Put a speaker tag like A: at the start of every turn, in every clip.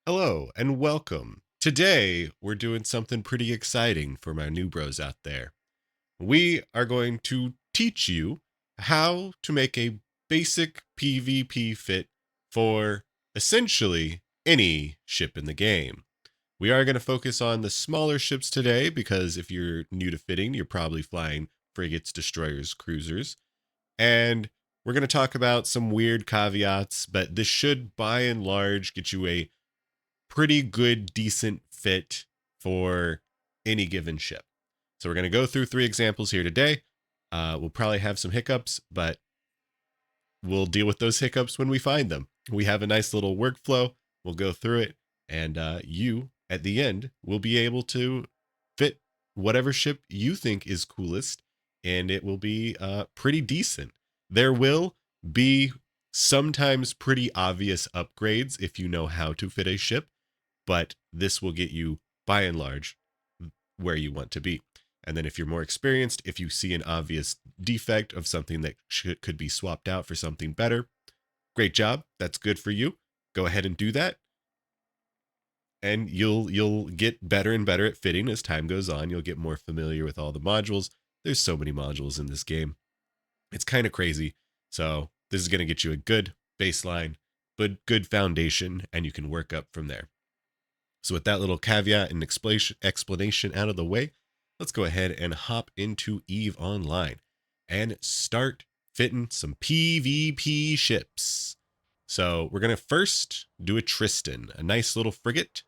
A: Hello and welcome. Today, we're doing something pretty exciting for my new bros out there. We are going to teach you how to make a basic PvP fit for essentially any ship in the game. We are going to focus on the smaller ships today because if you're new to fitting, you're probably flying frigates, destroyers, cruisers. And we're going to talk about some weird caveats, but this should by and large get you a pretty good, decent fit for any given ship. So we're going to go through 3 examples here today. We'll probably have some hiccups, but we'll deal with those hiccups when we find them. We have a nice little workflow. We'll go through it, and you, at the end, will be able to fit whatever ship you think is coolest, and it will be pretty decent. There will be sometimes pretty obvious upgrades if you know how to fit a ship, but this will get you, by and large, where you want to be. And then if you're more experienced, if you see an obvious defect of something that could be swapped out for something better, great job. That's good for you. Go ahead and do that. And you'll get better and better at fitting as time goes on. You'll get more familiar with all the modules. There's so many modules in this game. It's kind of crazy. So this is going to get you a good baseline, but good foundation, and you can work up from there. So with that little caveat and explanation out of the way, let's go ahead and hop into EVE Online and start fitting some PvP ships. So we're going to first do a Tristan, a nice little frigate.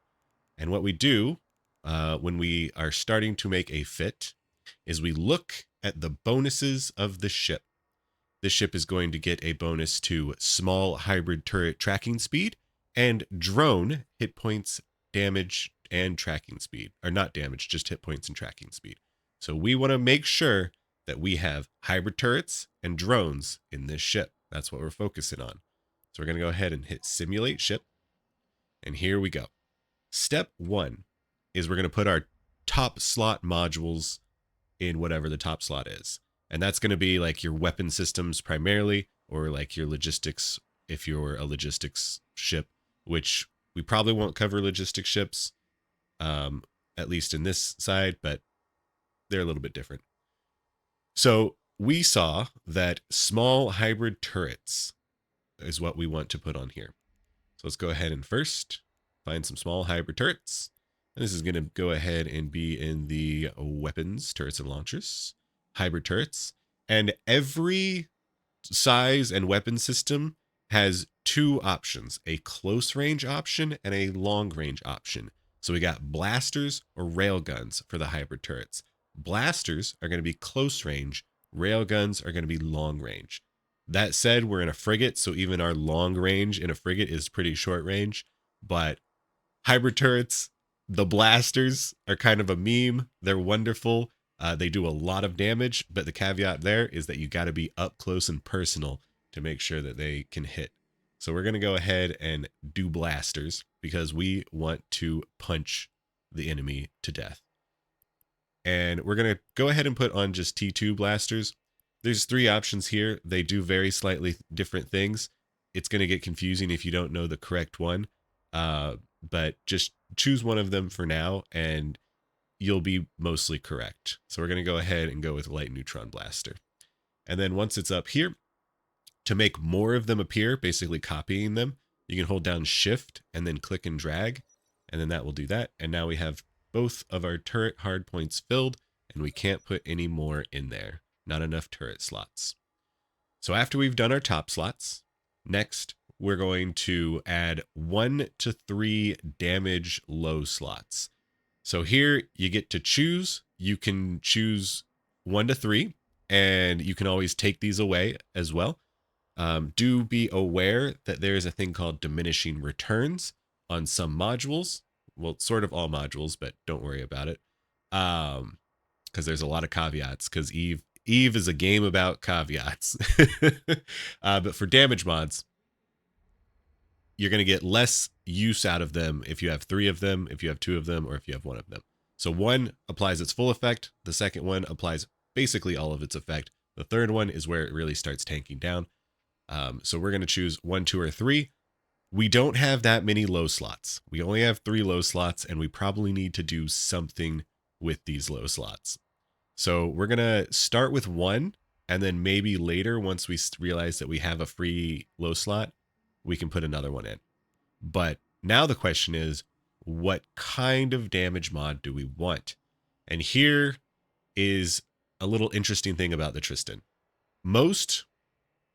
A: And what we do when we are starting to make a fit is we look at the bonuses of the ship. This ship is going to get a bonus to small hybrid turret tracking speed and drone hit points, damage, and tracking speed. Or not damage, just hit points and tracking speed. So we want to make sure that we have hybrid turrets and drones in this ship. That's what we're focusing on. So we're going to go ahead and hit simulate ship. And here we go. Step 1 is we're going to put our top slot modules in whatever the top slot is. And that's going to be like your weapon systems primarily, or like your logistics if you're a logistics ship, which we probably won't cover logistics ships, at least in this side, but they're a little bit different. So we saw that small hybrid turrets is what we want to put on here. So let's go ahead and first find some small hybrid turrets. And this is going to go ahead and be in the weapons, turrets, and launchers, hybrid turrets. And every size and weapon system has 2 options, a close range option and a long range option. So we got blasters or railguns for the hybrid turrets. Blasters are going to be close range. Railguns are going to be long range. That said, we're in a frigate, so even our long range in a frigate is pretty short range. But hybrid turrets, the blasters are kind of a meme. They're wonderful. They do a lot of damage, but the caveat there is that you got to be up close and personal to make sure that they can hit. So we're going to go ahead and do blasters because we want to punch the enemy to death. And we're going to go ahead and put on just T2 blasters. There's 3 options here. They do very slightly different things. It's going to get confusing if you don't know the correct one. But just choose one of them for now and you'll be mostly correct. So we're going to go ahead and go with light neutron blaster. And then once it's up here, to make more of them appear, basically copying them, you can hold down shift and then click and drag, and then that will do that. And now we have both of our turret hard points filled, and we can't put any more in there. Not enough turret slots. So after we've done our top slots, next we're going to add 1 to 3 damage low slots. So here you get to choose. You can choose 1 to 3, and you can always take these away as well. Do be aware that there is a thing called diminishing returns on some modules. Well, sort of all modules, but don't worry about it. Because there's a lot of caveats, because EVE is a game about caveats. But for damage mods, you're going to get less use out of them if you have 3 of them, if you have 2 of them, or if you have 1 of them. So 1 applies its full effect. The second one applies basically all of its effect. The third one is where it really starts tanking down. So we're going to choose 1, 2, or 3. we don't have that many low slots. We only have 3 low slots, and we probably need to do something with these low slots. So we're going to start with 1, and then maybe later, once we realize that we have a free low slot, we can put another one in. But now the question is, what kind of damage mod do we want? And here is a little interesting thing about the Tristan. Most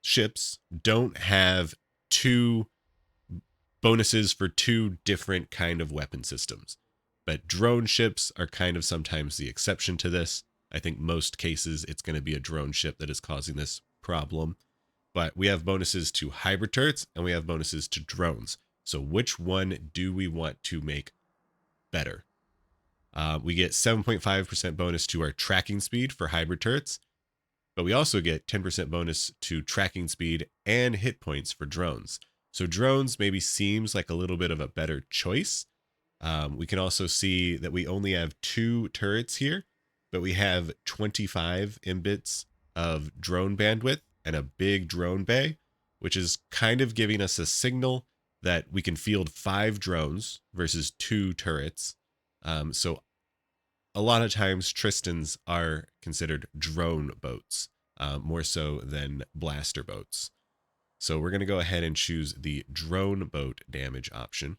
A: ships don't have 2 bonuses for 2 different kind of weapon systems, but drone ships are kind of sometimes the exception to this. I think most cases it's going to be a drone ship that is causing this problem, but we have bonuses to hybrid turrets and we have bonuses to drones. So which one do we want to make better? We get 7.5% bonus to our tracking speed for hybrid turrets, but we also get 10% bonus to tracking speed and hit points for drones. So drones maybe seems like a little bit of a better choice. We can also see that we only have 2 turrets here, but we have 25 mbits of drone bandwidth and a big drone bay, which is kind of giving us a signal that we can field 5 drones versus 2 turrets. So a lot of times Tristans are considered drone boats, more so than blaster boats. So we're going to go ahead and choose the drone boat damage option.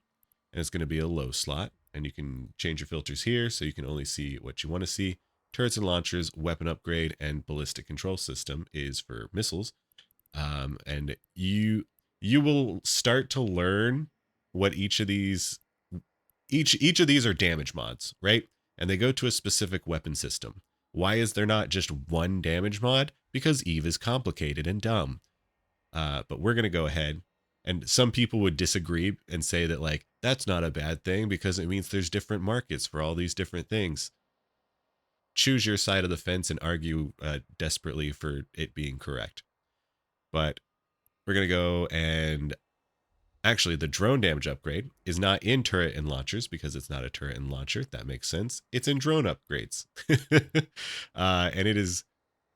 A: And it's going to be a low slot. And you can change your filters here so you can only see what you want to see. Turrets and launchers, weapon upgrade, and ballistic control system is for missiles. And you will start to learn what each of these are damage mods, right? And they go to a specific weapon system. Why is there not just one damage mod? Because Eve is complicated and dumb. But we're going to go ahead, and some people would disagree and say that, like, that's not a bad thing because it means there's different markets for all these different things. Choose your side of the fence and argue desperately for it being correct. But we're going to go and actually the drone damage upgrade is not in turret and launchers because it's not a turret and launcher. That makes sense. It's in drone upgrades. And it is,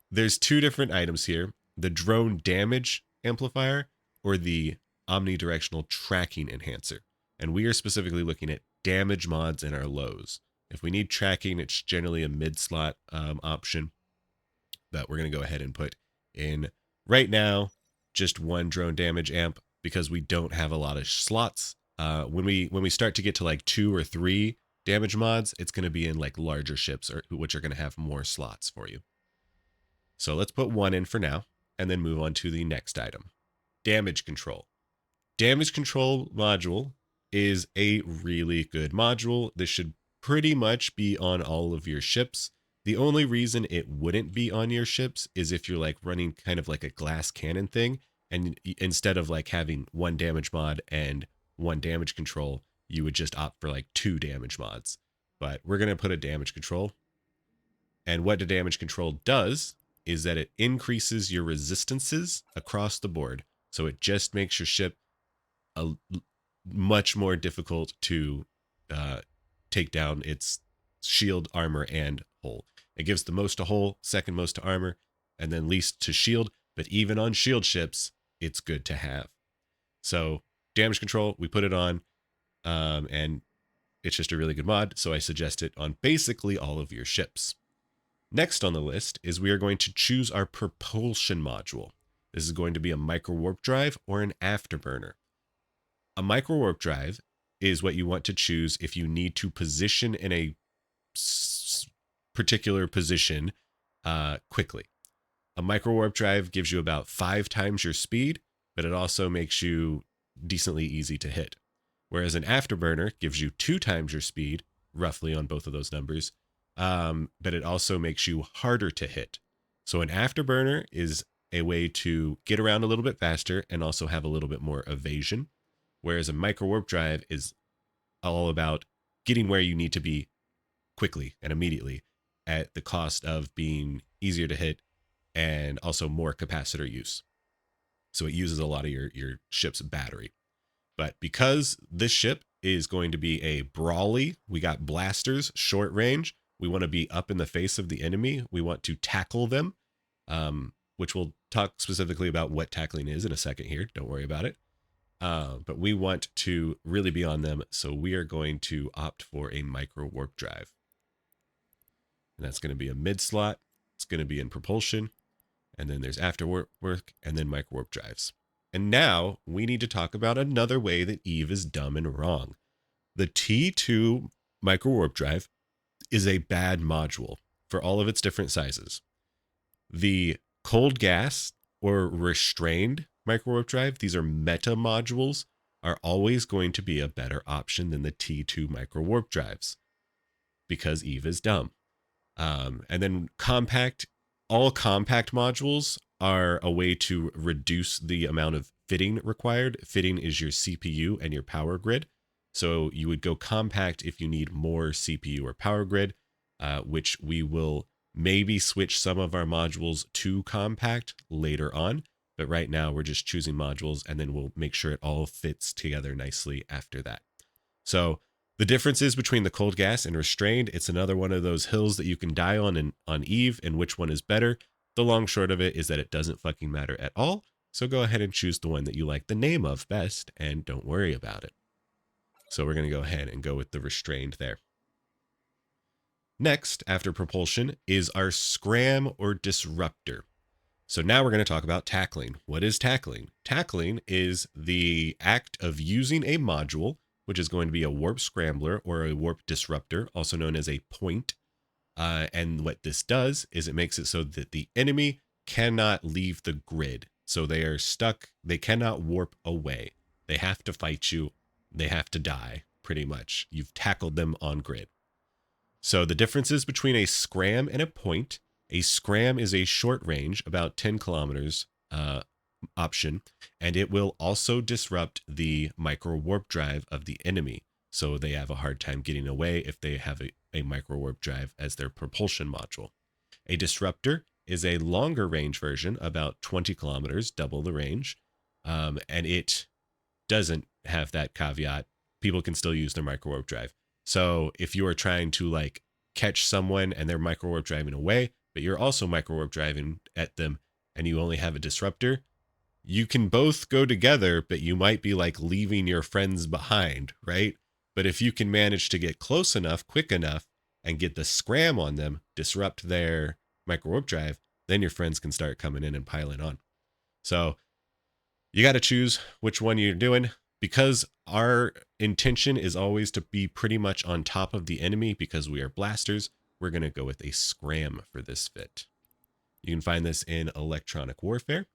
A: there's 2 different items here. The drone damage amplifier or the omnidirectional tracking enhancer. And we are specifically looking at damage mods in our lows. If we need tracking, it's generally a mid slot option that we're going to go ahead and put in right now, just 1 drone damage amp because we don't have a lot of slots. When we start to get to like 2 or 3 damage mods, it's going to be in like larger ships which are going to have more slots for you. So let's put 1 in for now and then move on to the next item. Damage control. Damage control module is a really good module. This should pretty much be on all of your ships. The only reason it wouldn't be on your ships is if you're like running kind of like a glass cannon thing, and instead of like having 1 damage mod and 1 damage control, you would just opt for like 2 damage mods. But we're going to put a damage control. And what the damage control does is that it increases your resistances across the board. So it just makes your ship much more difficult to take down its shield, armor, and hull. It gives the most to hull, second most to armor, and then least to shield. But even on shield ships, it's good to have. So damage control, we put it on, and it's just a really good mod. So I suggest it on basically all of your ships. Next on the list is we are going to choose our propulsion module. This is going to be a micro warp drive or an afterburner. A micro warp drive is what you want to choose if you need to position in a particular position quickly. A micro warp drive gives you about 5 times your speed, but it also makes you decently easy to hit. Whereas an afterburner gives you 2 times your speed, roughly on both of those numbers, but it also makes you harder to hit. So an afterburner is a way to get around a little bit faster and also have a little bit more evasion, whereas a micro warp drive is all about getting where you need to be quickly and immediately at the cost of being easier to hit and also more capacitor use. So it uses a lot of your ship's battery. But because this ship is going to be a brawly, we got blasters, short range, we want to be up in the face of the enemy. We want to tackle them, which we'll talk specifically about what tackling is in a second here. Don't worry about it. but we want to really be on them, so we are going to opt for a micro warp drive. And that's going to be a mid slot. It's going to be in propulsion. And then there's after work, and then micro warp drives. And now we need to talk about another way that Eve is dumb and wrong. The T2 micro warp drive is a bad module for all of its different sizes. The cold gas or restrained micro warp drive, these are meta modules, are always going to be a better option than the T2 micro warp drives because Eve is dumb. And then all compact modules are a way to reduce the amount of fitting required. Fitting is your CPU and your power grid. So you would go compact if you need more CPU or power grid, which we will maybe switch some of our modules to compact later on. But right now we're just choosing modules, and then we'll make sure it all fits together nicely after that. So the differences between the cold gas and restrained, it's another one of those hills that you can die on Eve, and which one is better. The long short of it is that it doesn't fucking matter at all. So go ahead and choose the one that you like the name of best, and don't worry about it. So we're going to go ahead and go with the restrained there. Next, after propulsion, is our scram or disruptor. So now we're going to talk about tackling. What is tackling? Tackling is the act of using a module, which is going to be a warp scrambler or a warp disruptor, also known as a point. And what this does is it makes it so that the enemy cannot leave the grid. So they are stuck. They cannot warp away. They have to fight you. They have to die, pretty much. You've tackled them on grid. So the differences between a scram and a point: a scram is a short range, about 10 kilometers option, and it will also disrupt the micro warp drive of the enemy. So they have a hard time getting away if they have a micro warp drive as their propulsion module. A disruptor is a longer range version, about 20 kilometers, double the range, and it doesn't have that caveat. People can still use their micro warp drive. So if you are trying to like catch someone and they're micro warp driving away, but you're also micro warp driving at them and you only have a disruptor, you can both go together, but you might be like leaving your friends behind, right? But if you can manage to get close enough, quick enough, and get the scram on them, disrupt their micro warp drive, then your friends can start coming in and piling on. So you got to choose which one you're doing. Because our intention is always to be pretty much on top of the enemy because we are blasters, we're going to go with a scram for this fit. You can find this in Electronic Warfare,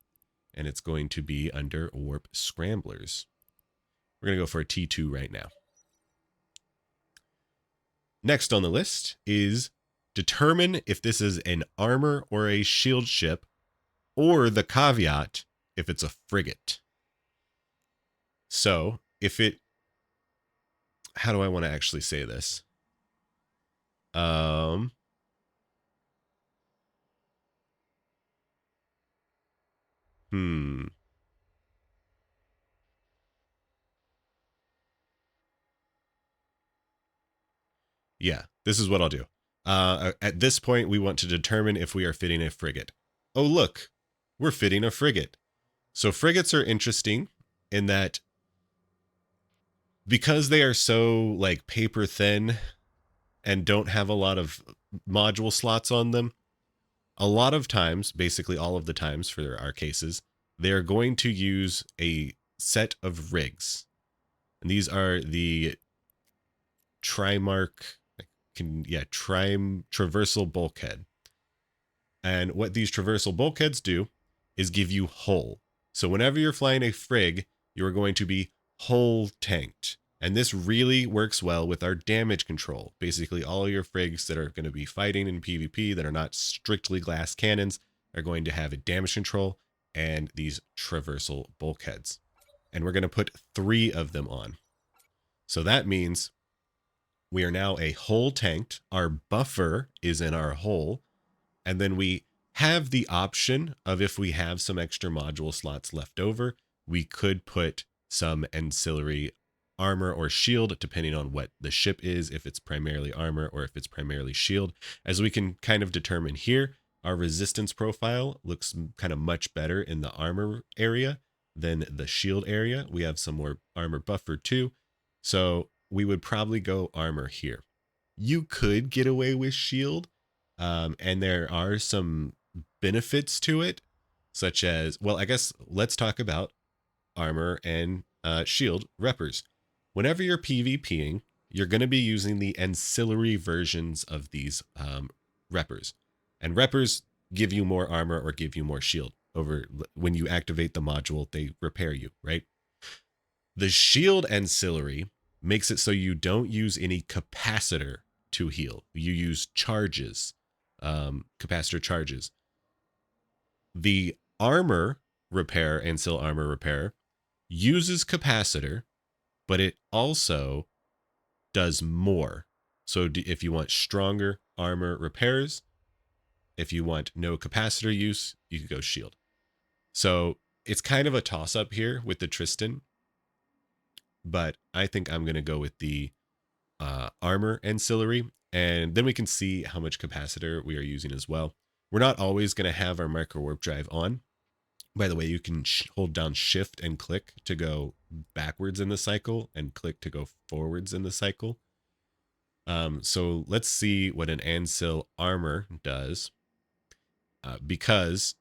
A: and it's going to be under Warp Scramblers. We're going to go for a T2 right now. Next on the list is determine if this is an armor or a shield ship, or the caveat if it's a frigate. So if it, how do I want to actually say this? Yeah, this is what I'll do. At this point, we want to determine if we are fitting a frigate. Oh, look, we're fitting a frigate. So frigates are interesting in that because they are so like paper thin and don't have a lot of module slots on them, a lot of times, basically all of the times for our cases, they're going to use a set of rigs. And these are the traversal bulkhead. And what these traversal bulkheads do is give you hull. So whenever you're flying a frig, you are going to be hull tanked. And this really works well with our damage control. Basically, all your frigs that are going to be fighting in PvP that are not strictly glass cannons are going to have a damage control and these traversal bulkheads. And we're going to put 3 of them on. So that means we are now a hull tanked. Our buffer is in our hull. And then we have the option of, if we have some extra module slots left over, we could put some ancillary armor or shield, depending on what the ship is, if it's primarily armor or if it's primarily shield. As we can kind of determine here, our resistance profile looks kind of much better in the armor area. than the shield area. We have some more armor buffer too. So we would probably go armor here. You could get away with shield, and there are some benefits to it, such as, well, I guess let's talk about armor and shield reppers. Whenever you're PvPing, you're going to be using the ancillary versions of these reppers. And reppers give you more armor or give you more shield. Over when you activate the module, they repair you, right? The shield ancillary makes it so you don't use any capacitor to heal. You use charges, capacitor charges. The armor repair, Ancil armor repair, uses capacitor, but it also does more. So if you want stronger armor repairs, if you want no capacitor use, you could go shield. So it's kind of a toss-up here with the Tristan, but I think I'm going to go with the armor ancillary, and then we can see how much capacitor we are using as well. We're not always going to have our micro warp drive on. By the way, you can hold down shift and click to go backwards in the cycle and click to go forwards in the cycle. So let's see what an Ancil armor does, because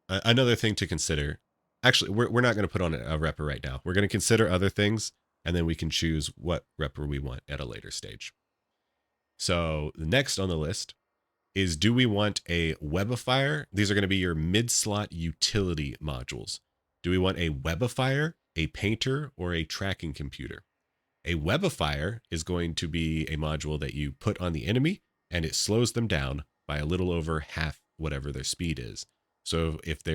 A: another thing to consider, actually, we're not going to put on a repper right now. We're going to consider other things, and then we can choose what repper we want at a later stage. So the next on the list is, do we want a webifier? These are going to be your mid-slot utility modules. Do we want a webifier, a painter, or a tracking computer? A webifier is going to be a module that you put on the enemy, and it slows them down by a little over half whatever their speed is. So if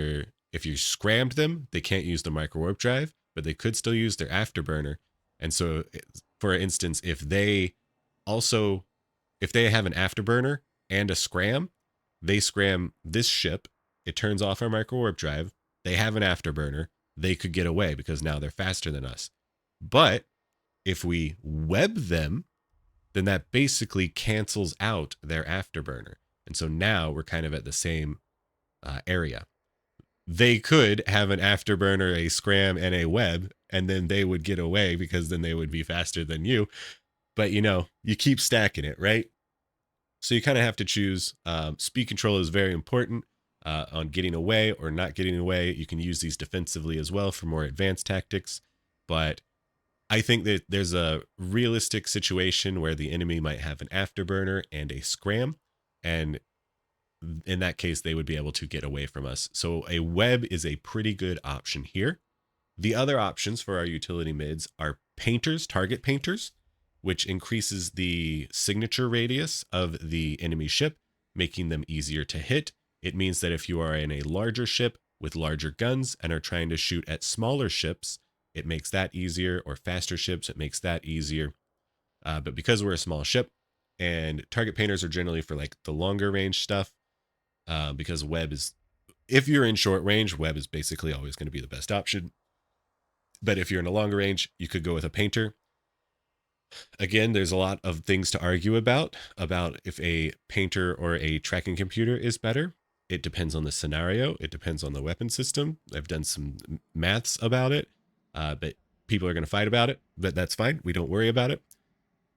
A: you scrammed them, they can't use the micro warp drive, but they could still use their afterburner. And so, for instance, if they have an afterburner and a scram, they scram this ship, it turns off our micro warp drive, they have an afterburner, they could get away because now they're faster than us. But if we web them, then that basically cancels out their afterburner. And so now we're kind of at the same area. They could have an afterburner, a scram, and a web, and then they would get away because then they would be faster than you. But you keep stacking it, right? So you kind of have to choose. Speed control is very important on getting away or not getting away. You can use these defensively as well for more advanced tactics. But I think that there's a realistic situation where the enemy might have an afterburner and a scram, and in that case, they would be able to get away from us. So a web is a pretty good option here. The other options for our utility mids are painters, target painters, which increases the signature radius of the enemy ship, making them easier to hit. It means that if you are in a larger ship with larger guns and are trying to shoot at smaller ships, it makes that easier, or faster ships, it makes that easier. But because we're a small ship, and target painters are generally for like the longer range stuff, because web is, if you're in short range, web is basically always going to be the best option. But if you're in a longer range, you could go with a painter. Again, there's a lot of things to argue about if a painter or a tracking computer is better. It depends on the scenario. It depends on the weapon system. I've done some maths about it, but people are going to fight about it, but that's fine. We don't worry about it.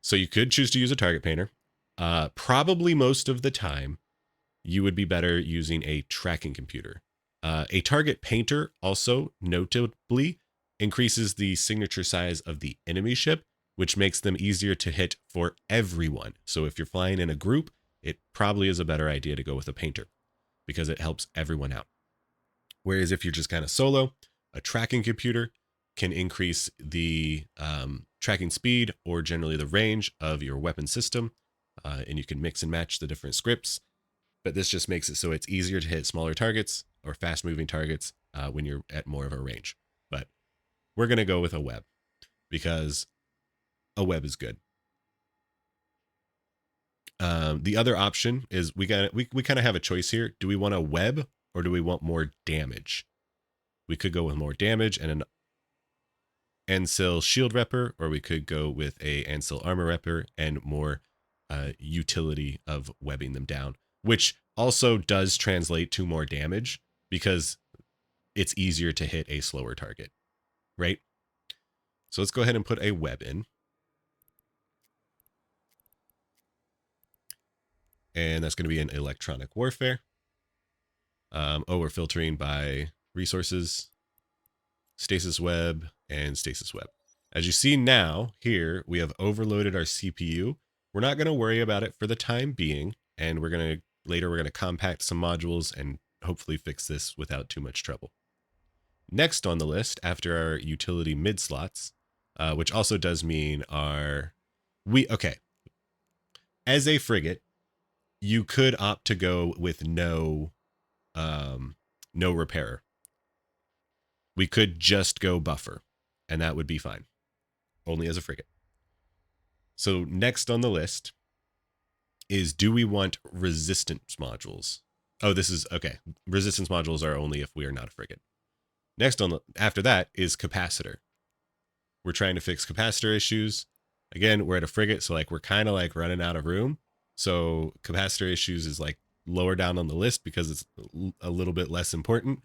A: So you could choose to use a target painter. Probably most of the time, you would be better using a tracking computer. A target painter also notably increases the signature size of the enemy ship, which makes them easier to hit for everyone. So if you're flying in a group, it probably is a better idea to go with a painter because it helps everyone out. Whereas if you're just kind of solo, a tracking computer can increase the tracking speed or generally the range of your weapon system, and you can mix and match the different scripts. But this just makes it so it's easier to hit smaller targets or fast-moving targets when you're at more of a range. But we're going to go with a web because a web is good. The other option is we kind of have a choice here. Do we want a web or do we want more damage? We could go with more damage and an Ancil shield repper, or we could go with a Ancil armor repper and more utility of webbing them down, which also does translate to more damage, because it's easier to hit a slower target, right? So let's go ahead and put a web in. And that's going to be an electronic warfare. We're filtering by resources, stasis web, and stasis web. As you see now, here, we have overloaded our CPU. We're not going to worry about it for the time being, and later we're going to compact some modules and hopefully fix this without too much trouble. Next on the list, after our utility mid slots, which also does mean okay. As a frigate, you could opt to go with no repairer. We could just go buffer, and that would be fine, only as a frigate. So next on the list is, do we want resistance modules? Oh, this is okay. Resistance modules are only if we are not a frigate. Next after that is capacitor. We're trying to fix capacitor issues. Again, we're at a frigate, so like we're kind of like running out of room. So capacitor issues is like lower down on the list because it's a little bit less important.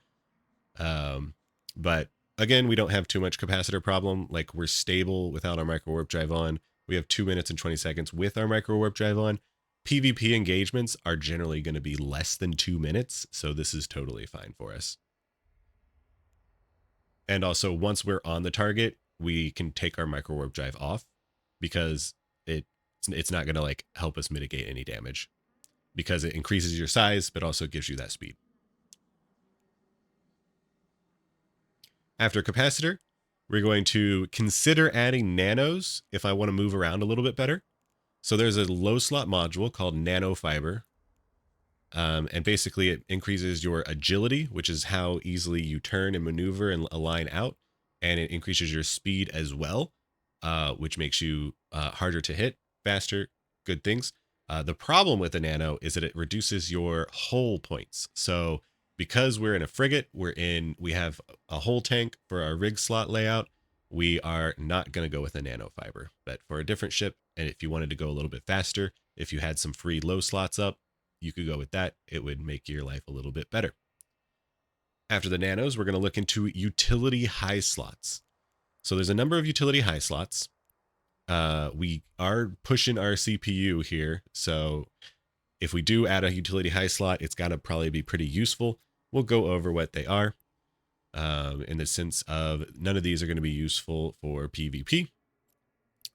A: But again, we don't have too much capacitor problem. Like we're stable without our micro warp drive on. We have 2 minutes and 20 seconds with our micro warp drive on. PvP engagements are generally going to be less than 2 minutes, so this is totally fine for us. And also, once we're on the target, we can take our micro warp drive off because it's not going to like help us mitigate any damage because it increases your size, but also gives you that speed. After capacitor, we're going to consider adding nanos if I want to move around a little bit better. So there's a low slot module called nano fiber. And basically it increases your agility, which is how easily you turn and maneuver and align out. And it increases your speed as well, which makes you harder to hit, faster, good things. The problem with a nano is that it reduces your hull points. So because we're in a frigate, we have a hull tank for our rig slot layout. We are not going to go with a nano fiber, but for a different ship, and if you wanted to go a little bit faster, if you had some free low slots up, you could go with that. It would make your life a little bit better. After the nanos, we're going to look into utility high slots. So there's a number of utility high slots. We are pushing our CPU here. So if we do add a utility high slot, it's got to probably be pretty useful. We'll go over what they are in the sense of none of these are going to be useful for PvP.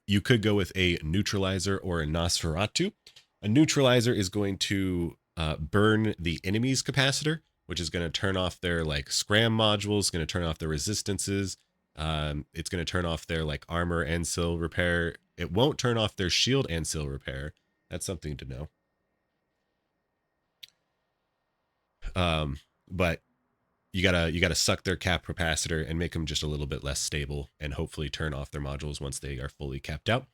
A: You could go with a neutralizer or a Nosferatu. A neutralizer is going to burn the enemy's capacitor, which is going to turn off their like scram modules, going to turn off their resistances. It's going to turn off their like armor Ancil Repper. It won't turn off their shield Ancil Repper. That's something to know. But you gotta suck their cap capacitor and make them just a little bit less stable, and hopefully turn off their modules once they are fully capped out.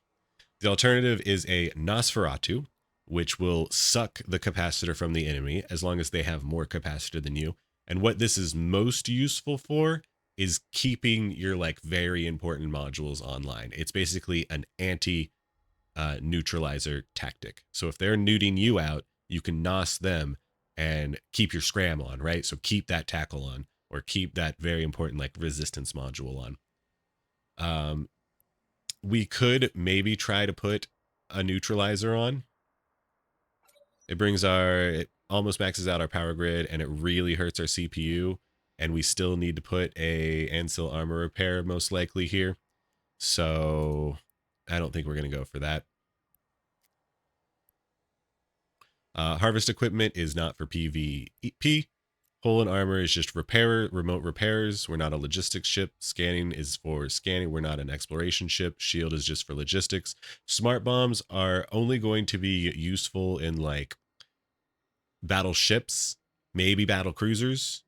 A: The alternative is a Nosferatu, which will suck the capacitor from the enemy as long as they have more capacitor than you. And what this is most useful for is keeping your like very important modules online. It's basically an anti neutralizer tactic. So if they're neuting you out, you can NOS them and keep your scram on, right? So keep that tackle on, or keep that very important like resistance module on. We could maybe try to put a neutralizer on. It almost maxes out our power grid, and it really hurts our CPU. And we still need to put a Ancil Armour Repair most likely here. So I don't think we're going to go for that. Harvest equipment is not for PvP. Hull and armor is just remote repairs. We're not a logistics ship. Scanning is for scanning. We're not an exploration ship. Shield is just for logistics. Smart bombs are only going to be useful in like battleships, maybe battle cruisers,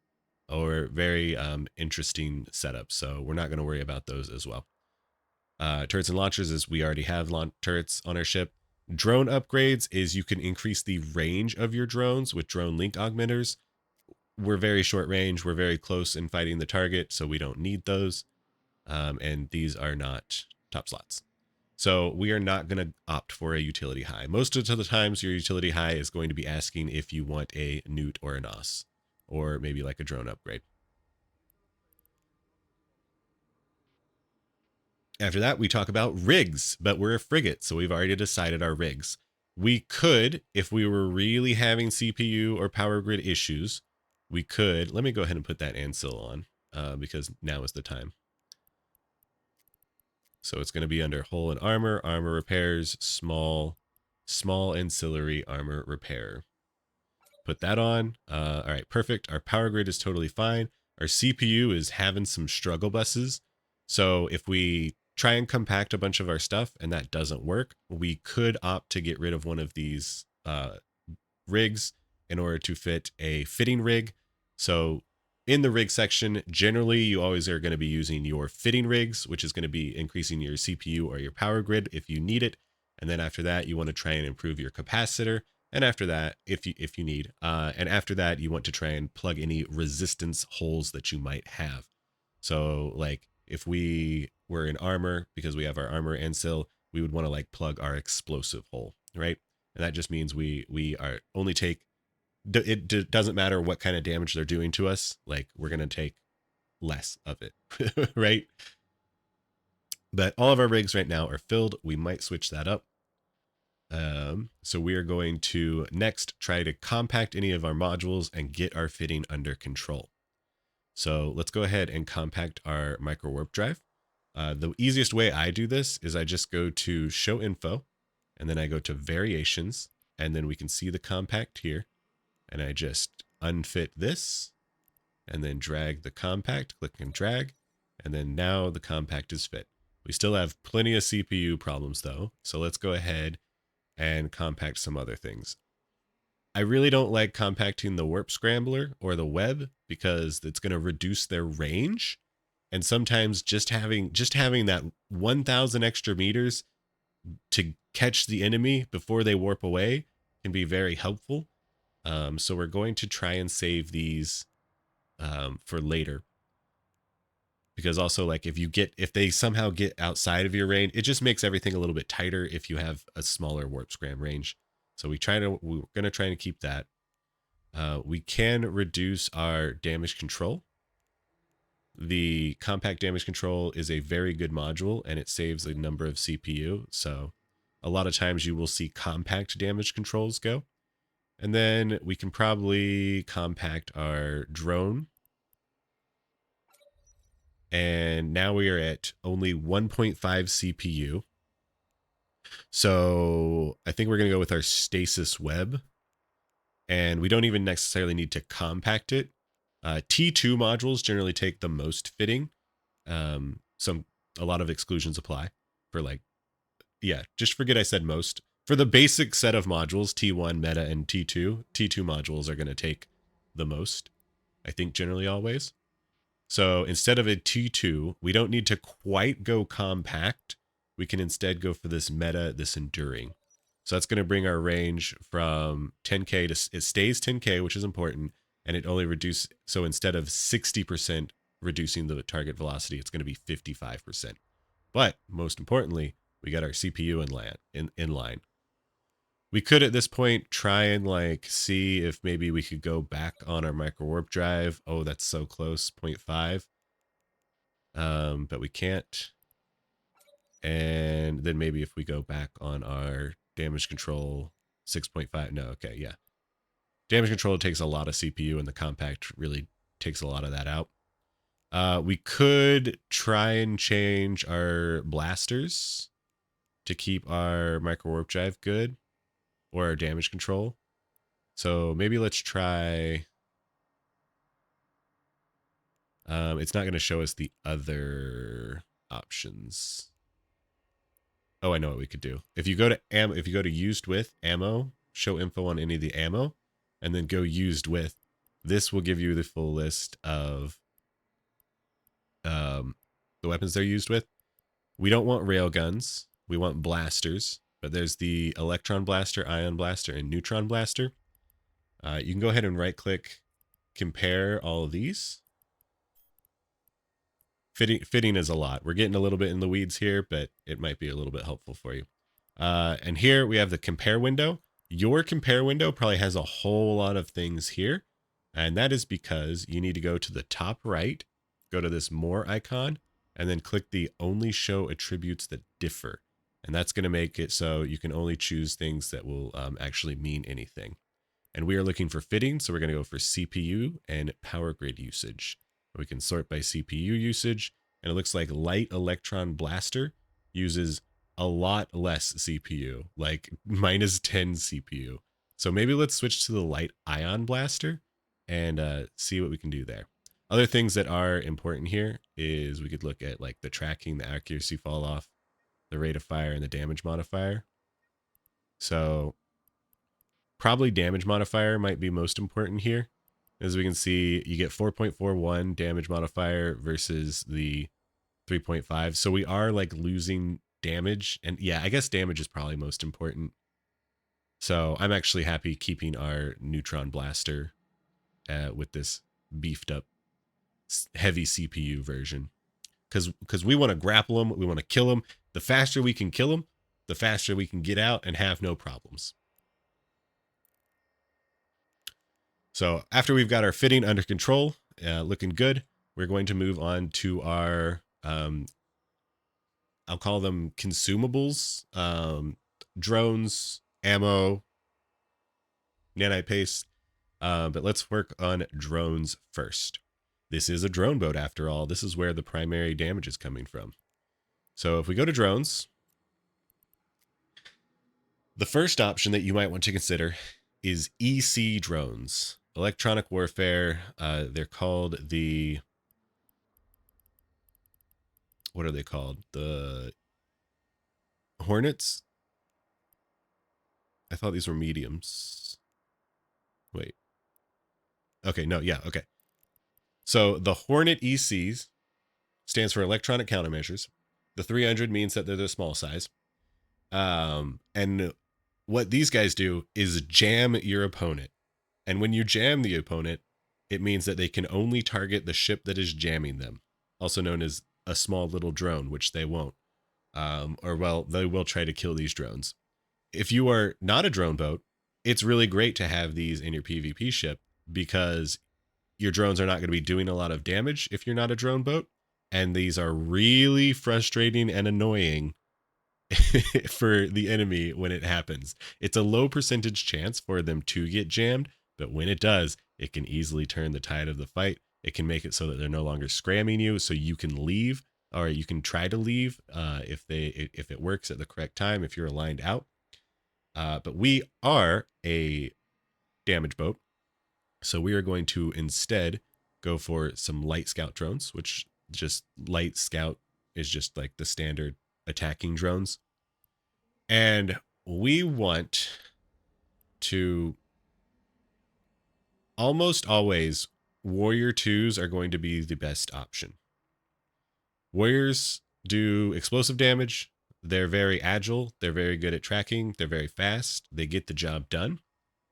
A: or very interesting setups. So we're not going to worry about those as well. Turrets and launchers is we already have turrets on our ship. Drone upgrades is you can increase the range of your drones with drone link augmenters. We're very short range. We're very close in fighting the target, so we don't need those. And these are not top slots. So we are not going to opt for a utility high. Most of the times your utility high is going to be asking if you want a Newt or a NOS, or maybe like a drone upgrade. After that, we talk about rigs, but we're a frigate, so we've already decided our rigs. We could, if we were really having CPU or power grid issues, we could, let me go ahead and put that Ancil on, because now is the time. So it's going to be under hull and armor, armor repairs, small ancillary armor repair. Put that on. All right, perfect. Our power grid is totally fine. Our CPU is having some struggle buses. So if we try and compact a bunch of our stuff and that doesn't work, we could opt to get rid of one of these rigs in order to fit a fitting rig. So in the rig section, generally you always are going to be using your fitting rigs, which is going to be increasing your CPU or your power grid if you need it. And then after that, you want to try and improve your capacitor. And after that, if you need, and after that, you want to try and plug any resistance holes that you might have. So like if we were in armor, because we have our armor ancil, we would want to like plug our explosive hole, right? And that just means we are only take, it doesn't matter what kind of damage they're doing to us. Like we're going to take less of it, right? But all of our rigs right now are filled. We might switch that up. So we are going to next try to compact any of our modules and get our fitting under control. So let's go ahead and compact our micro warp drive. The easiest way I do this is I just go to show info and then I go to variations and then we can see the compact here. And I just unfit this and then drag the compact, click and drag. And then now the compact is fit. We still have plenty of CPU problems though. So let's go ahead and compact some other things. I really don't like compacting the warp scrambler or the web because it's going to reduce their range. And sometimes just having that 1,000 extra meters to catch the enemy before they warp away can be very helpful. So we're going to try and save these for later. Because also like if they somehow get outside of your range, it just makes everything a little bit tighter if you have a smaller warp scram range. So we're going to try to keep that. We can reduce our damage control. The compact damage control is a very good module and it saves a number of CPU. So a lot of times you will see compact damage controls go. And then we can probably compact our drone. And now we are at only 1.5 CPU. So I think we're going to go with our stasis web. And we don't even necessarily need to compact it. T2 modules generally take the most fitting. A lot of exclusions apply for like, yeah, just forget I said most. For the basic set of modules, T1, Meta, and T2 modules are going to take the most, I think generally always. So instead of a T2, we don't need to quite go compact. We can instead go for this meta, this enduring. So that's going to bring our range from 10K to, it stays 10K, which is important. And it only reduces, so instead of 60% reducing the target velocity, it's going to be 55%. But most importantly, we got our CPU in line. We could at this point try and like see if maybe we could go back on our micro warp drive. Oh, that's so close, 0.5. But we can't. And then maybe if we go back on our damage control 6.5. No, okay, yeah. Damage control takes a lot of CPU and the compact really takes a lot of that out. We could try and change our blasters to keep our micro warp drive good. Or our damage control. So maybe let's try. It's not going to show us the other options. Oh, I know what we could do. If you go to if you go to used with ammo, show info on any of the ammo, and then go used with, this will give you the full list of the weapons they're used with. We don't want railguns. We want blasters. But there's the electron blaster, ion blaster, and neutron blaster. You can go ahead and right-click, compare all of these. Fitting is a lot. We're getting a little bit in the weeds here, but it might be a little bit helpful for you. And here we have the compare window. Your compare window probably has a whole lot of things here. And that is because you need to go to the top right, go to this more icon, and then click the only show attributes that differ. And that's going to make it so you can only choose things that will actually mean anything. And we are looking for fitting, so we're going to go for CPU and power grid usage. We can sort by CPU usage, and it looks like light electron blaster uses a lot less CPU, like minus 10 CPU. So maybe let's switch to the light ion blaster and see what we can do there. Other things that are important here is we could look at like the tracking, the accuracy fall off, the rate of fire, and the damage modifier. So probably damage modifier might be most important here. As we can see, you get 4.41 damage modifier versus the 3.5. So we are like losing damage. And yeah, I guess damage is probably most important. So I'm actually happy keeping our neutron blaster with this beefed up heavy CPU version. Because we want to grapple them, we want to kill them. The faster we can kill them, the faster we can get out and have no problems. So after we've got our fitting under control, looking good, we're going to move on to our, I'll call them consumables, drones, ammo, nanite paste. But let's work on drones first. This is a drone boat after all. This is where the primary damage is coming from. So if we go to drones, the first option that you might want to consider is EC drones. Electronic warfare. They're called the, what are they called? The Hornets? I thought these were mediums. Wait. Okay, no, yeah, okay. So the Hornet ECs stands for electronic countermeasures. The 300 means that they're the small size. And what these guys do is jam your opponent. And when you jam the opponent, it means that they can only target the ship that is jamming them, also known as a small little drone, which they won't. Well, they will try to kill these drones. If you are not a drone boat, it's really great to have these in your PvP ship because your drones are not going to be doing a lot of damage if you're not a drone boat. And these are really frustrating and annoying for the enemy when it happens. It's a low percentage chance for them to get jammed, but when it does, it can easily turn the tide of the fight. It can make it so that they're no longer scramming you, so you can leave, or you can try to leave if it works at the correct time, if you're aligned out. But we are a damage boat, so we are going to instead go for some light scout drones, which just light scout is just like the standard attacking drones. And we want to almost always, warrior 2s are going to be the best option. Warriors do explosive damage. They're very agile. They're very good at tracking. They're very fast. They get the job done.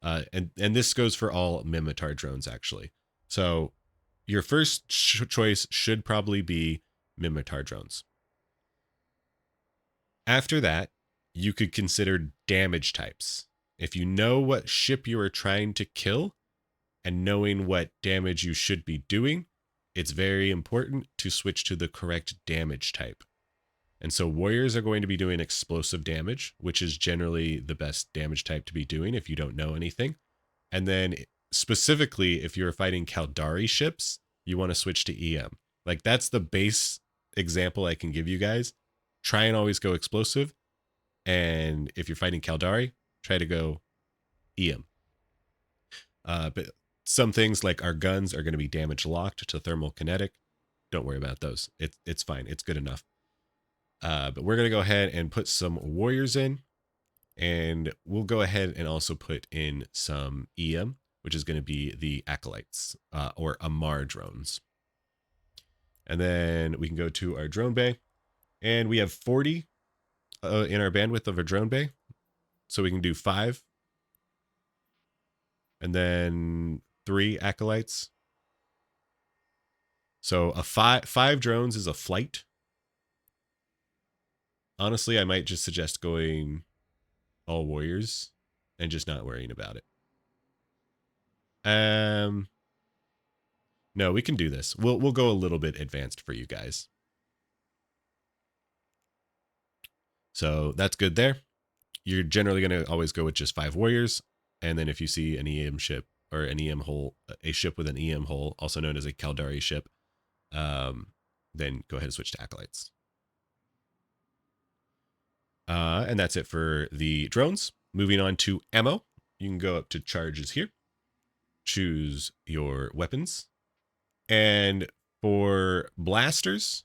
A: And this goes for all Mimitar drones, actually. So your first choice should probably be Mimitar drones. After that, you could consider damage types. If you know what ship you are trying to kill and knowing what damage you should be doing, it's very important to switch to the correct damage type. And so warriors are going to be doing explosive damage, which is generally the best damage type to be doing if you don't know anything. And then specifically, if you're fighting Caldari ships, you want to switch to EM. Like that's the base example I can give you guys. Try and always go explosive. And if you're fighting Caldari, try to go EM. But some things like our guns are going to be damage locked to thermal kinetic. Don't worry about those. It's fine. It's good enough. But we're going to go ahead and put some warriors in. And we'll go ahead and also put in some EM, which is going to be the acolytes or Armour drones. And then we can go to our drone bay. And we have 40 in our bandwidth of a drone bay. So we can do 5. And then 3 acolytes. So a 5 drones is a flight. Honestly, I might just suggest going all warriors and just not worrying about it. No, we can do this. We'll go a little bit advanced for you guys. So that's good there. You're generally going to always go with just 5 warriors. And then if you see an EM ship or an EM hull, a ship with an EM hull, also known as a Caldari ship, then go ahead and switch to acolytes. And that's it for the drones. Moving on to ammo. You can go up to charges here, choose your weapons. And for blasters,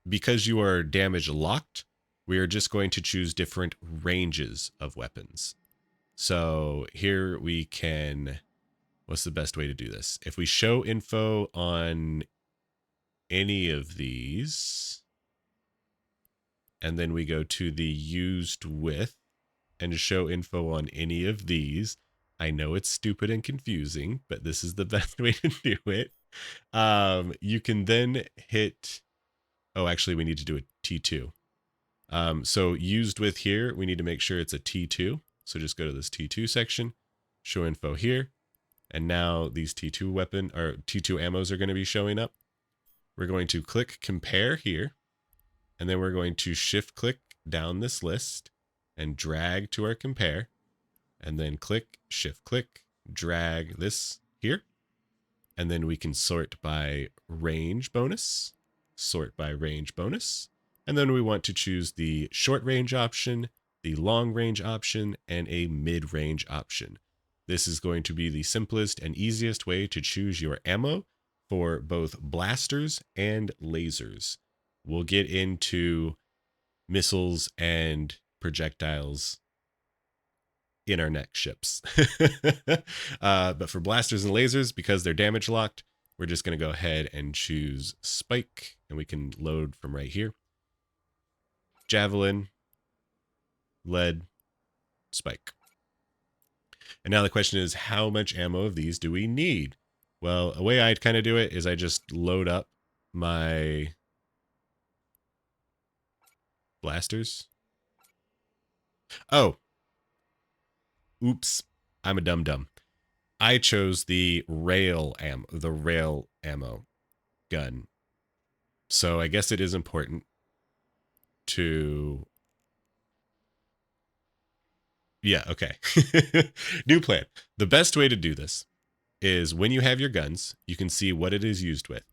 A: because you are damage locked, we are just going to choose different ranges of weapons. So here we can, what's the best way to do this? If we show info on any of these, and then we go to the used with and show info on any of these, I know it's stupid and confusing, but this is the best way to do it. You can then hit, oh, actually we need to do a T2. So used with here, we need to make sure it's a T2. So just go to this T2 section, show info here. And now these T2 weapon or T2 ammos are going to be showing up. We're going to click compare here. And then we're going to shift click down this list and drag to our compare. And then click, shift click, drag this here. And then we can sort by range bonus, sort by range bonus. And then we want to choose the short range option, the long range option, and a mid range option. This is going to be the simplest and easiest way to choose your ammo for both blasters and lasers. We'll get into missiles and projectiles in our next ships. But for blasters and lasers, because they're damage locked, we're just going to go ahead and choose Spike, and we can load from right here. Javelin, lead, Spike. And now the question is, how much ammo of these do we need? Well, a way I'd kind of do it is I just load up my blasters. Oh, oops, I'm a dum-dum. I chose the rail ammo gun. So I guess it is important to... Yeah, okay. New plan. The best way to do this is when you have your guns, you can see what it is used with.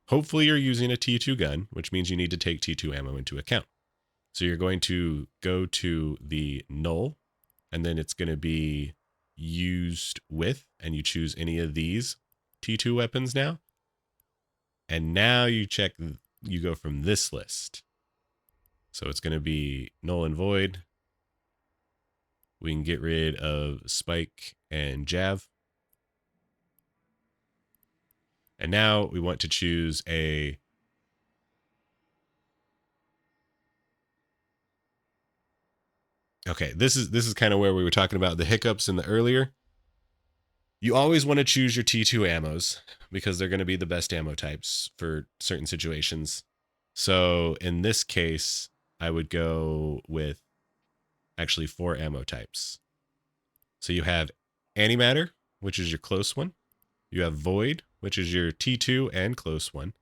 A: Hopefully you're using a T2 gun, which means you need to take T2 ammo into account. So you're going to go to the null, and then it's going to be used with, and you choose any of these T2 weapons now. And now you check, you go from this list. So it's going to be null and void. We can get rid of Spike and Jav. And now we want to choose a... Okay, this is kind of where we were talking about the hiccups in the earlier. You always want to choose your T2 ammos because they're going to be the best ammo types for certain situations. So in this case, I would go with actually 4 ammo types. So you have antimatter, which is your close one. You have void, which is your T2 and close one.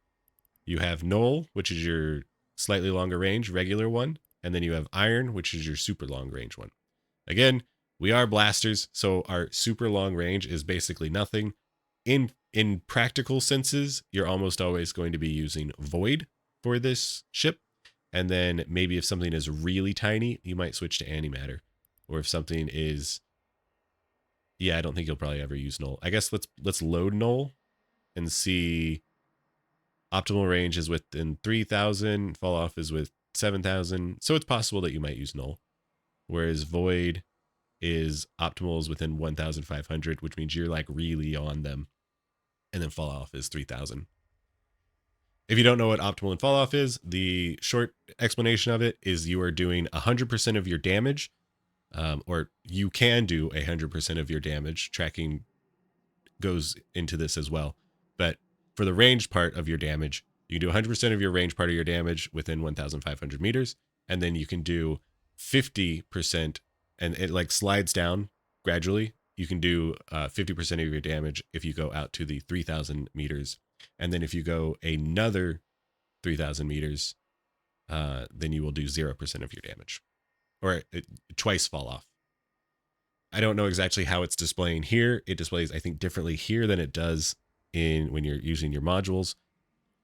A: You have null, which is your slightly longer range, regular one. And then you have iron, which is your super long range one. Again, we are blasters, so our super long range is basically nothing. In practical senses, you're almost always going to be using void for this ship. And then maybe if something is really tiny, you might switch to antimatter. Or if something is... Yeah, I don't think you'll probably ever use null. I guess let's load null and see. Optimal range is within 3,000. Fall off is with 7,000. So it's possible that you might use null. Whereas void is optimal is within 1,500, which means you're like really on them. And then fall off is 3,000. If you don't know what optimal and fall off is, the short explanation of it is you are doing 100% of your damage, or you can do 100% of your damage. Tracking goes into this as well. But for the range part of your damage, you can do 100% of your range part of your damage within 1,500 meters. And then you can do 50%, and it like slides down gradually. You can do 50% of your damage if you go out to the 3,000 meters. And then if you go another 3,000 meters, then you will do 0% of your damage, or twice fall off. I don't know exactly how it's displaying here. It displays, I think, differently here than it does in when you're using your modules.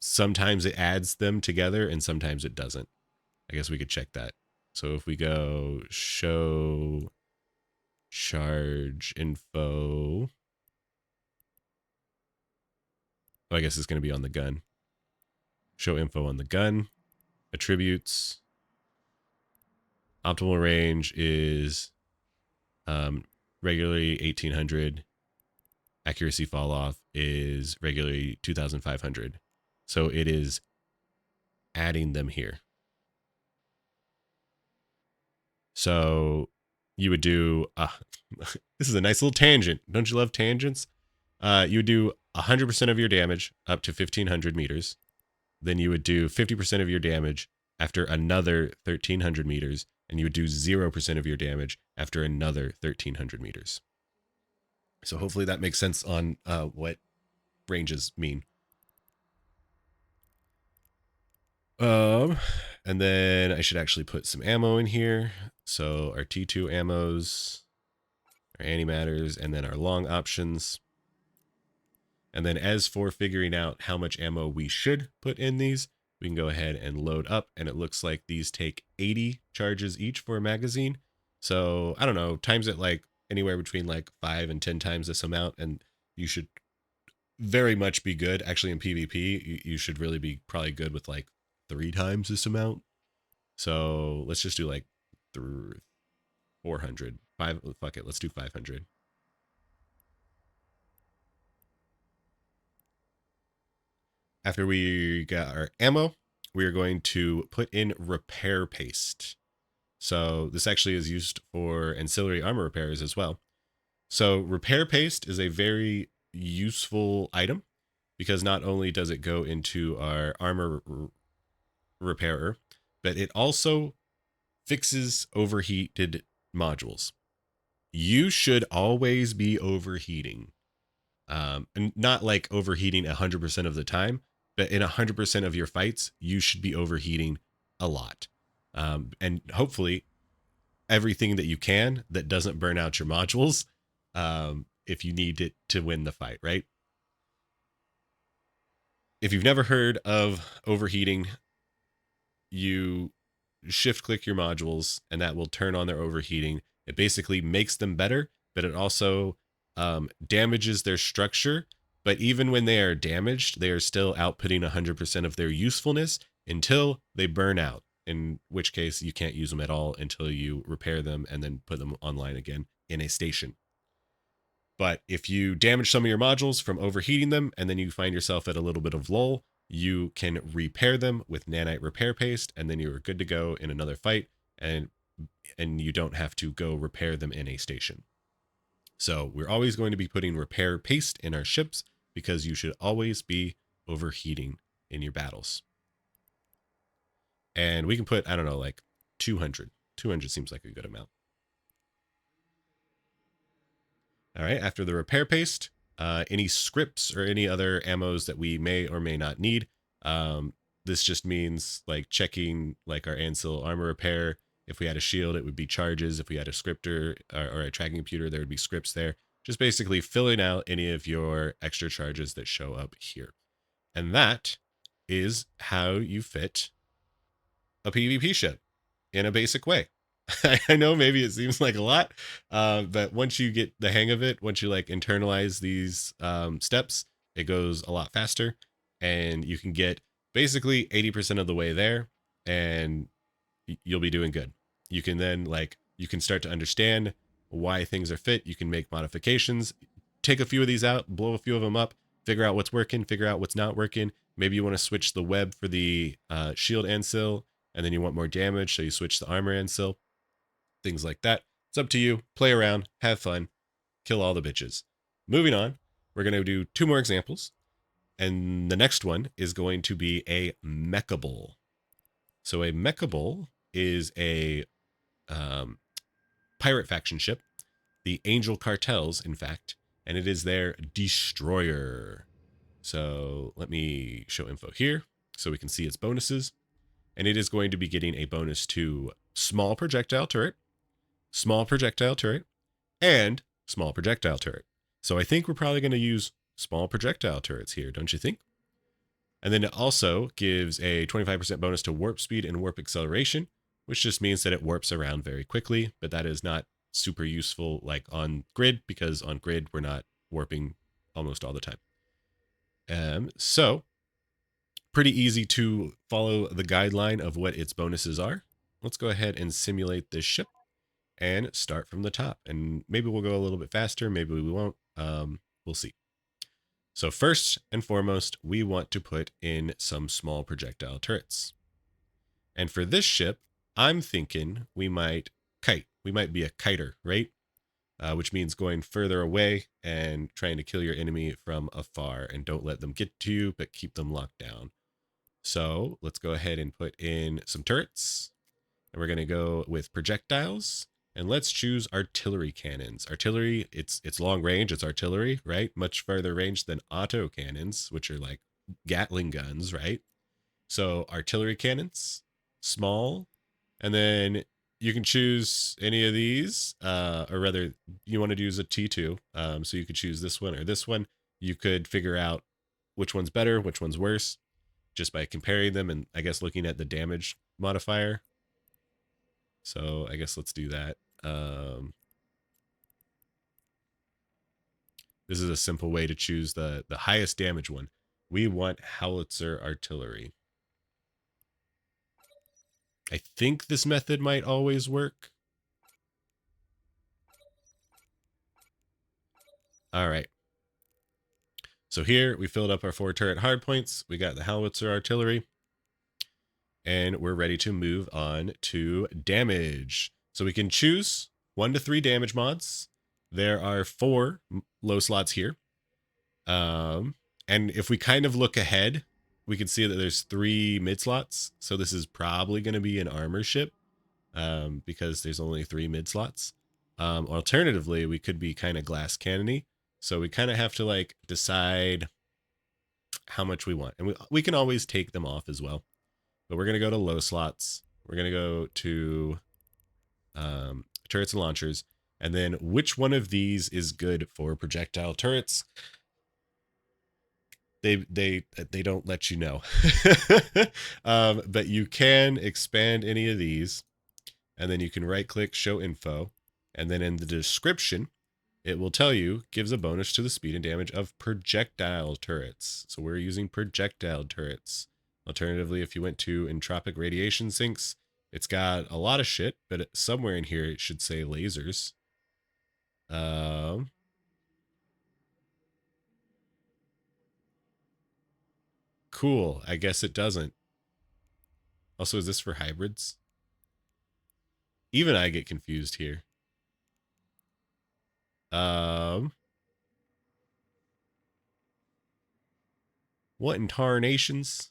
A: Sometimes it adds them together and sometimes it doesn't. I guess we could check that. So if we go show charge info, I guess it's going to be on the gun. Show info on the gun, attributes. Optimal range is regularly 1800. Accuracy fall off is regularly 2500. So it is adding them here. So you would do, this is a nice little tangent. Don't you love tangents? You would do 100% of your damage up to 1500 meters. Then you would do 50% of your damage after another 1300 meters. And you would do 0% of your damage after another 1300 meters. So hopefully that makes sense on what ranges mean. And then I should actually put some ammo in here. So our T2 ammos, our antimatters, and then our long options. And then as for figuring out how much ammo we should put in these, we can go ahead and load up, and it looks like these take 80 charges each for a magazine. So I don't know, times it like anywhere between like 5 and 10 times this amount, and you should very much be good. Actually, in PvP, you should really be probably good with like 3 times this amount. So let's just do like 400. Fuck it, let's do 500. After we got our ammo, we are going to put in repair paste. So this actually is used for ancillary armor repairs as well. So repair paste is a very useful item because not only does it go into our armor repairer, but it also fixes overheated modules. You should always be overheating. And not like overheating 100% of the time, but in 100% of your fights, you should be overheating a lot. And hopefully everything that you can that doesn't burn out your modules if you need it to win the fight, right? If you've never heard of overheating, you shift click your modules and that will turn on their overheating. It basically makes them better, but it also damages their structure. But even when they are damaged, they are still outputting 100% of their usefulness until they burn out, in which case you can't use them at all until you repair them and then put them online again in a station. But if you damage some of your modules from overheating them and then you find yourself at a little bit of lull, you can repair them with nanite repair paste, and then you are good to go in another fight, and you don't have to go repair them in a station. So we're always going to be putting repair paste in our ships because you should always be overheating in your battles. And we can put, I don't know, like 200. 200 seems like a good amount. All right, after the repair paste, any scripts or any other ammos that we may or may not need. This just means like checking like our Ancil armor repair. If we had a shield, it would be charges. If we had a scripter or a tracking computer, there would be scripts there. Just basically filling out any of your extra charges that show up here. And that is how you fit a PvP ship in a basic way. I know maybe it seems like a lot, but once you get the hang of it, once you like internalize these steps, it goes a lot faster, and you can get basically 80% of the way there, and you'll be doing good. You can then you can start to understand why things are fit. You can make modifications, take a few of these out, blow a few of them up, figure out what's working, figure out what's not working. Maybe you want to switch the web for the shield Ancil, and then you want more damage, so you switch the armor Ancil. Things like that. It's up to you. Play around, have fun, kill all the bitches. Moving on, we're going to do 2 more examples. And the next one is going to be a Mekubal. So a Mekubal is a pirate faction ship, the Angel Cartels, in fact, and it is their destroyer. So let me show info here so we can see its bonuses. and it is going to be getting a bonus to small projectile turret, and small projectile turret. So I think we're probably going to use small projectile turrets here, don't you think? And then it also gives a 25% bonus to warp speed and warp acceleration, which just means that it warps around very quickly, but that is not super useful like on grid, because on grid we're not warping almost all the time. So pretty easy to follow the guideline of what its bonuses are. Let's go ahead and simulate this ship and start from the top. And maybe we'll go a little bit faster, maybe we won't. We'll see. So first and foremost, we want to put in some small projectile turrets. And for this ship, I'm thinking we might kite. We might be a kiter, right? Which means going further away and trying to kill your enemy from afar, and don't let them get to you, but keep them locked down. So let's go ahead and put in some turrets. And we're going to go with projectiles. And let's choose artillery cannons. Artillery, it's long range, it's artillery, right? Much farther range than auto cannons, which are like Gatling guns, right? So artillery cannons, small, and then you can choose any of these, or rather, you want to use a T2. So you could choose this one or this one. You could figure out which one's better, which one's worse, just by comparing them and I guess looking at the damage modifier. So I guess let's do that. This is a simple way to choose the highest damage one. We want howitzer artillery. I think this method might always work. All right. So here we filled up our 4 turret hardpoints. We got the howitzer artillery. And we're ready to move on to damage. So we can choose 1 to 3 damage mods. There are 4 low slots here. And if we kind of look ahead, we can see that there's 3 mid slots. So this is probably going to be an armor ship, because there's only 3 mid slots. Alternatively, we could be kind of glass cannony. So we kind of have to like decide how much we want. And we can always take them off as well. But we're going to go to low slots. We're going to go to turrets and launchers. And then which one of these is good for projectile turrets? They don't let you know. But you can expand any of these. And then you can right click, show info. And then in the description, it will tell you, gives a bonus to the speed and damage of projectile turrets. So we're using projectile turrets. Alternatively, if you went to entropic radiation sinks, it's got a lot of shit, but somewhere in here it should say lasers. Cool. I guess it doesn't. Also, is this for hybrids? Even I get confused here. What in tarnations?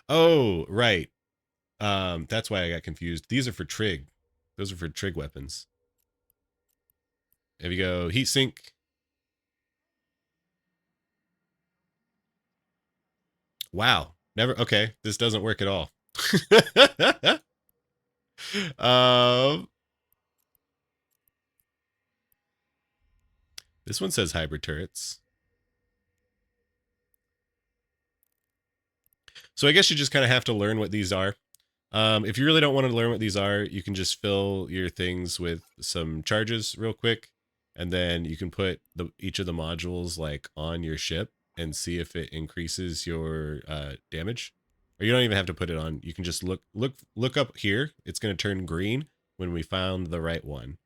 A: Oh, right. That's why I got confused. These are for trig. Those are for trig weapons. If you go heat sink. Wow. Never. Okay. This doesn't work at all. This one says hybrid turrets. So I guess you just kind of have to learn what these are. If you really don't want to learn what these are, you can just fill your things with some charges real quick. And then you can put each of the modules like on your ship and see if it increases your damage. Or you don't even have to put it on. You can just look up here. It's going to turn green when we found the right one.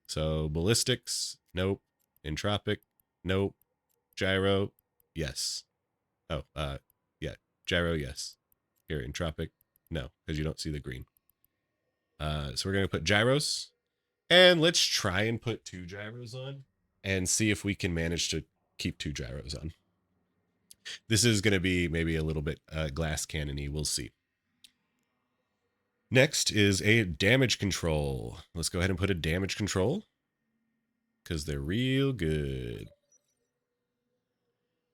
A: So ballistics, nope. Entropic, nope. Gyro, yes. Oh, yeah. Gyro, yes. Here, entropic, no, because you don't see the green. So we're going to put gyros. And let's try and put 2 gyros on and see if we can manage to keep 2 gyros on. This is going to be maybe a little bit glass cannon-y. We'll see. Next is a damage control. Let's go ahead and put a damage control because they're real good.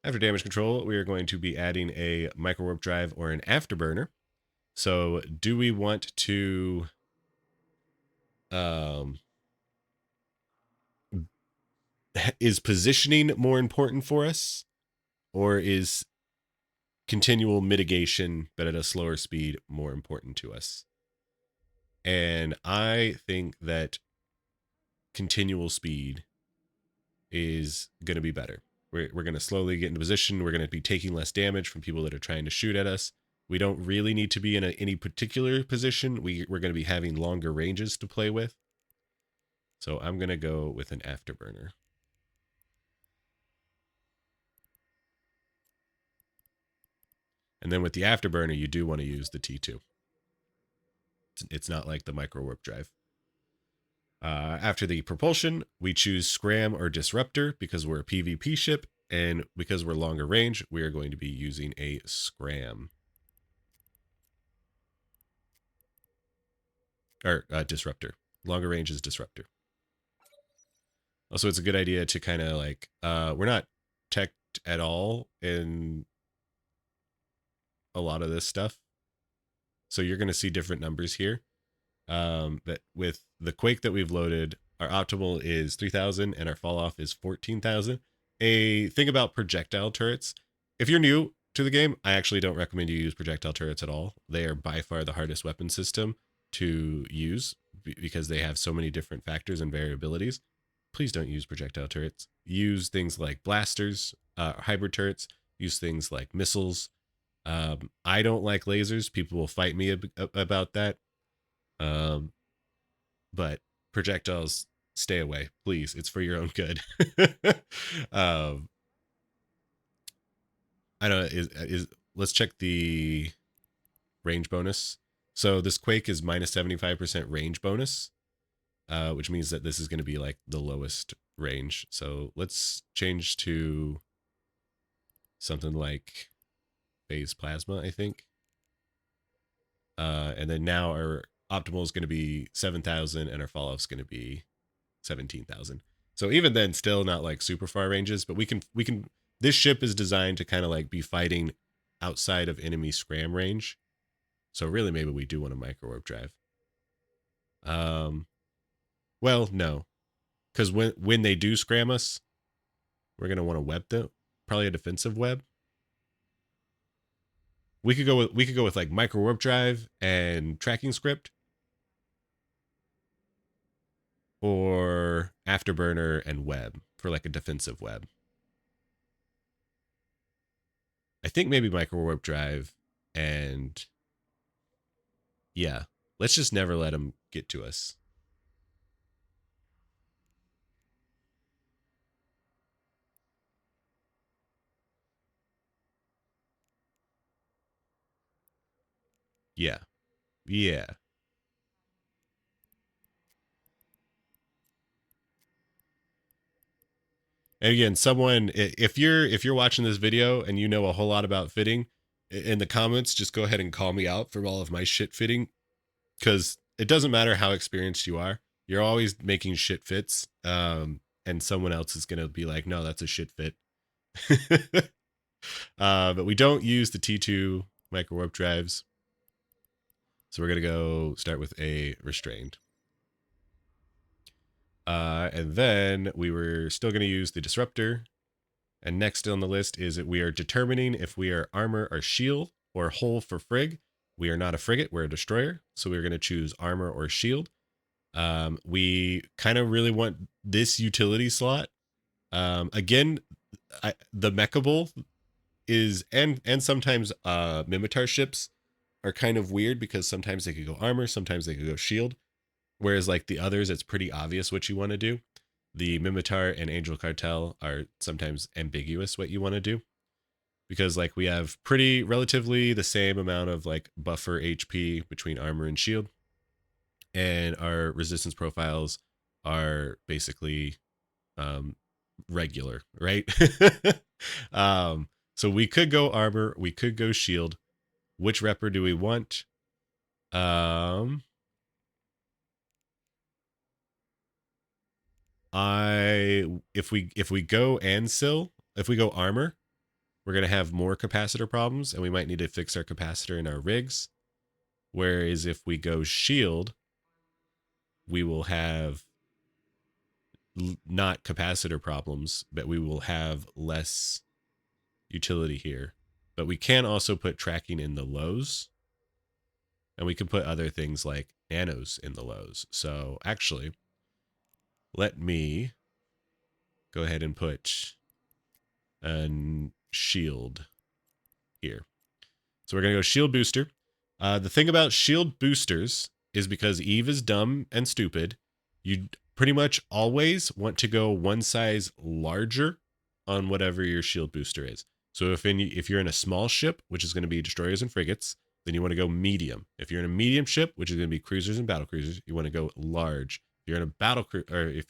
A: After damage control, we are going to be adding a micro warp drive or an afterburner. So do we want to is positioning more important for us, or is continual mitigation but at a slower speed more important to us? And I think that continual speed is going to be better. We're going to slowly get into position. We're going to be taking less damage from people that are trying to shoot at us. We don't really need to be in any particular position. We're going to be having longer ranges to play with. So I'm going to go with an afterburner. And then with the afterburner, you do want to use the T2. It's not like the micro warp drive. After the propulsion, we choose scram or disruptor because we're a PvP ship, and because we're longer range, we are going to be using a scram. Or disruptor. Longer range is disruptor. Also, it's a good idea to kind of like, we're not teched at all in a lot of this stuff. So you're going to see different numbers here. But with the Quake that we've loaded, our optimal is 3,000 and our fall off is 14,000. A thing about projectile turrets, if you're new to the game, I actually don't recommend you use projectile turrets at all. They are by far the hardest weapon system to use because they have so many different factors and variabilities. Please don't use projectile turrets. Use things like blasters, hybrid turrets, use things like missiles. I don't like lasers. People will fight me about that. But projectiles, stay away, please. It's for your own good. I don't know. Let's check the range bonus. So this Quake is minus 75% range bonus, which means that this is going to be like the lowest range. So let's change to something like phase plasma, I think. And then now our optimal is going to be 7,000 and our fall off is going to be 17,000. So even then, still not like super far ranges, but we can, this ship is designed to kind of like be fighting outside of enemy scram range. So really, maybe we do want a micro warp drive. Well, no, because when they do scram us, we're gonna want to web them, probably a defensive web. We could go with like micro warp drive and tracking script, or afterburner and web for like a defensive web. I think maybe micro warp drive, and yeah, let's just never let them get to us. Yeah. Yeah. And again, someone, if you're watching this video and you know a whole lot about fitting, in the comments, just go ahead and call me out for all of my shit fitting, because it doesn't matter how experienced you are, you're always making shit fits. And someone else is gonna be like, no, that's a shit fit. But we don't use the T2 micro warp drives, so we're gonna go start with a restrained. And then we were still going to use the disruptor. And next on the list is that we are determining if we are armor or shield or hull for frig. We are not a frigate, we're a destroyer. So we're going to choose armor or shield. We kind of really want this utility slot. Again, the Mekubal is, and sometimes Mimitar ships are kind of weird because sometimes they could go armor, sometimes they could go shield. Whereas like the others, it's pretty obvious what you want to do. The Mimitar and Angel Cartel are sometimes ambiguous what you want to do. Because like we have pretty relatively the same amount of like buffer HP between armor and shield. And our resistance profiles are basically regular, right? So we could go armor, we could go shield. Which repper do we want? If we go Ancil, if we go armor, we're going to have more capacitor problems, and we might need to fix our capacitor in our rigs. Whereas if we go shield, we will have not capacitor problems, but we will have less utility here. But we can also put tracking in the lows, and we can put other things like nanos in the lows. So actually, let me go ahead and put a shield here. So we're going to go shield booster. The thing about shield boosters is because Eve is dumb and stupid, you pretty much always want to go one size larger on whatever your shield booster is. So if you're in a small ship, which is going to be destroyers and frigates, then you want to go medium. If you're in a medium ship, which is going to be cruisers and battle cruisers, you want to go large. If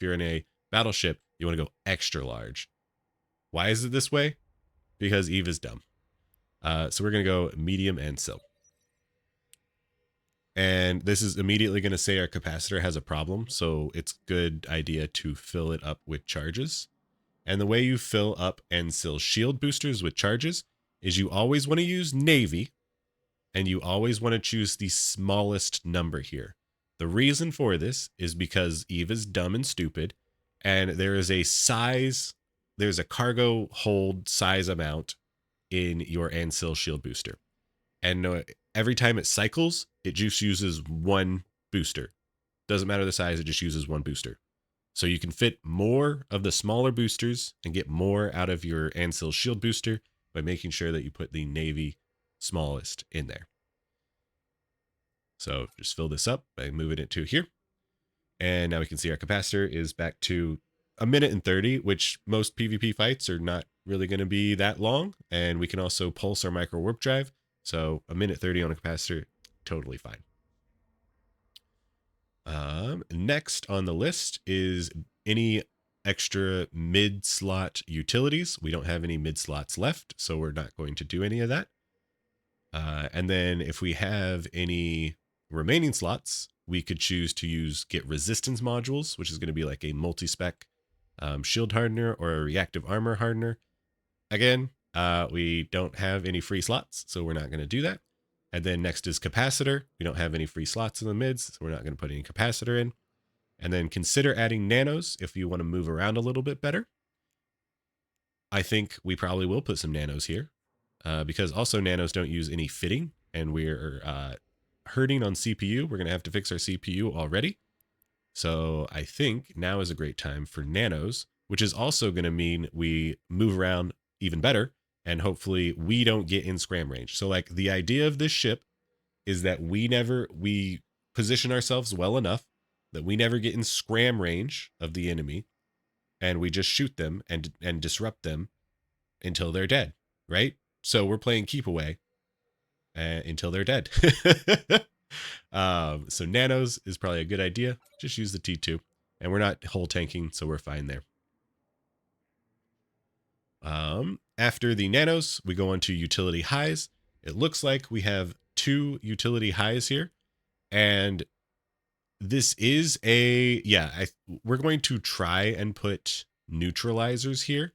A: you're in a battleship, you want to go extra large. Why is it this way? Because Eve is dumb. So we're going to go medium Ancil. And this is immediately going to say our capacitor has a problem. So it's a good idea to fill it up with charges. And the way you fill up Ancil shield boosters with charges is you always want to use Navy. And you always want to choose the smallest number here. The reason for this is because Eve is dumb and stupid. And there's a cargo hold size amount in your Ancil shield booster. And every time it cycles, it just uses one booster. Doesn't matter the size, it just uses one booster. So you can fit more of the smaller boosters and get more out of your Ancil shield booster by making sure that you put the Navy smallest in there. So just fill this up by moving it to here. And now we can see our capacitor is back to 1 minute and 30, which most PvP fights are not really going to be that long. And we can also pulse our micro warp drive. So 1 minute 30 on a capacitor, totally fine. Next on the list is any extra mid-slot utilities. We don't have any mid-slots left, so we're not going to do any of that. And then if we have any remaining slots, we could choose to get resistance modules, which is going to be like a multi-spec shield hardener or a reactive armor hardener. Again, we don't have any free slots, so we're not going to do that. And then next is capacitor. We don't have any free slots in the mids, so we're not going to put any capacitor in. And then consider adding nanos if you want to move around a little bit better. I think we probably will put some nanos here because also nanos don't use any fitting, and we're hurting on CPU. We're going to have to fix our CPU already. So I think now is a great time for nanos, which is also going to mean we move around even better. And hopefully we don't get in scram range. So like the idea of this ship is that we position ourselves well enough that we never get in scram range of the enemy, and we just shoot them and disrupt them until they're dead, right? So we're playing keep away until they're dead. So nanos is probably a good idea. Just use the T2, and we're not hull tanking, so we're fine there. After the nanos, we go on to utility highs. It looks like we have 2 utility highs here, and this is we're going to try and put neutralizers here.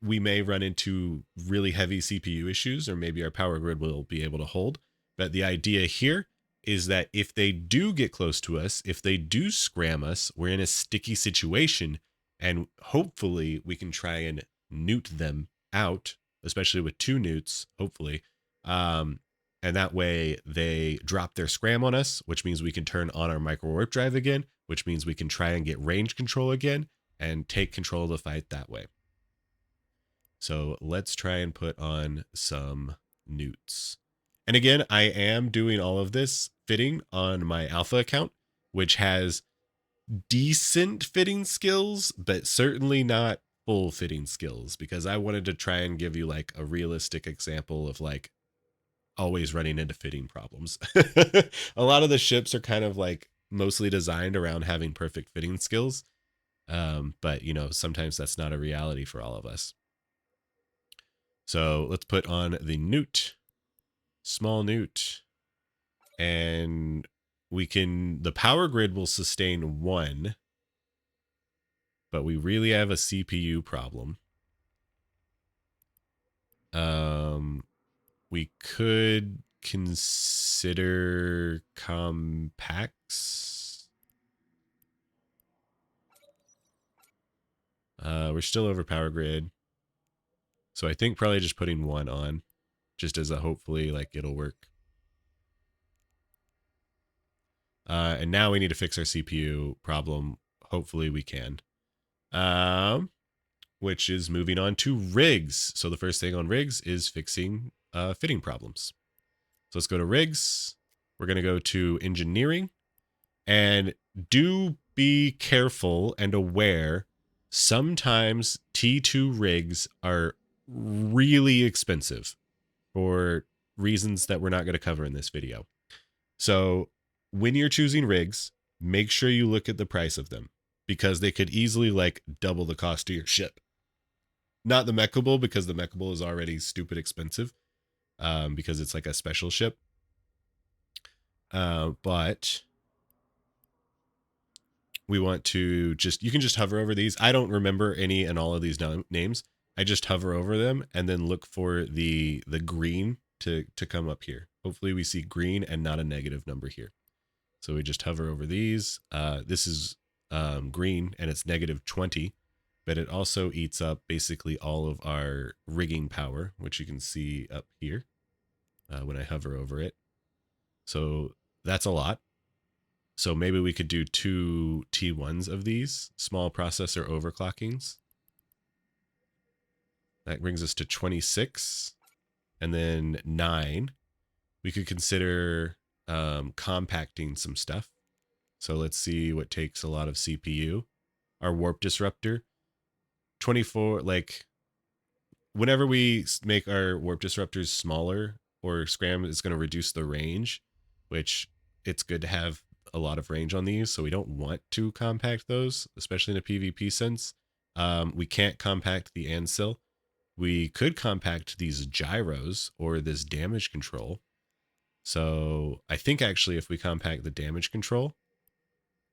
A: We may run into really heavy CPU issues, or maybe our power grid will be able to hold. But the idea here is that if they do get close to us, if they do scram us, we're in a sticky situation, and hopefully we can try and newt them out, especially with 2 newts, hopefully. And that way they drop their scram on us, which means we can turn on our micro warp drive again, which means we can try and get range control again and take control of the fight that way. So let's try and put on some newts. And again, I am doing all of this fitting on my alpha account, which has decent fitting skills, but certainly not full fitting skills, because I wanted to try and give you like a realistic example of like always running into fitting problems. A lot of the ships are kind of like mostly designed around having perfect fitting skills. But you know, sometimes that's not a reality for all of us. So let's put on the newt, small newt, and the power grid will sustain 1, but we really have a CPU problem. We could consider compacts. We're still over power grid. So I think probably just putting one on, just as a hopefully like it'll work. And now we need to fix our CPU problem. Hopefully we can. Which is moving on to rigs. So the first thing on rigs is fixing fitting problems. So let's go to rigs. We're going to go to engineering. And do be careful and aware. Sometimes T2 rigs are really expensive for reasons that we're not going to cover in this video. So when you're choosing rigs, make sure you look at the price of them, because they could easily like double the cost of your ship. Not the Mekubal, because the Mekubal is already stupid expensive, because it's like a special ship. But we want to you can just hover over these. I don't remember any and all of these names. I just hover over them and then look for the green to come up here. Hopefully we see green and not a negative number here. So we just hover over these. This is green and it's -20, but it also eats up basically all of our rigging power, which you can see up here when I hover over it. So that's a lot. So maybe we could do 2 T1s of these small processor overclockings. That brings us to 26, and then 9. We could consider compacting some stuff. So let's see what takes a lot of CPU. Our warp disruptor, 24. Like whenever we make our warp disruptors smaller, or scram is going to reduce the range, which it's good to have a lot of range on these, so we don't want to compact those, especially in a PvP sense. We can't compact the Ancil. We could compact these gyros or this damage control. So I think actually if we compact the damage control,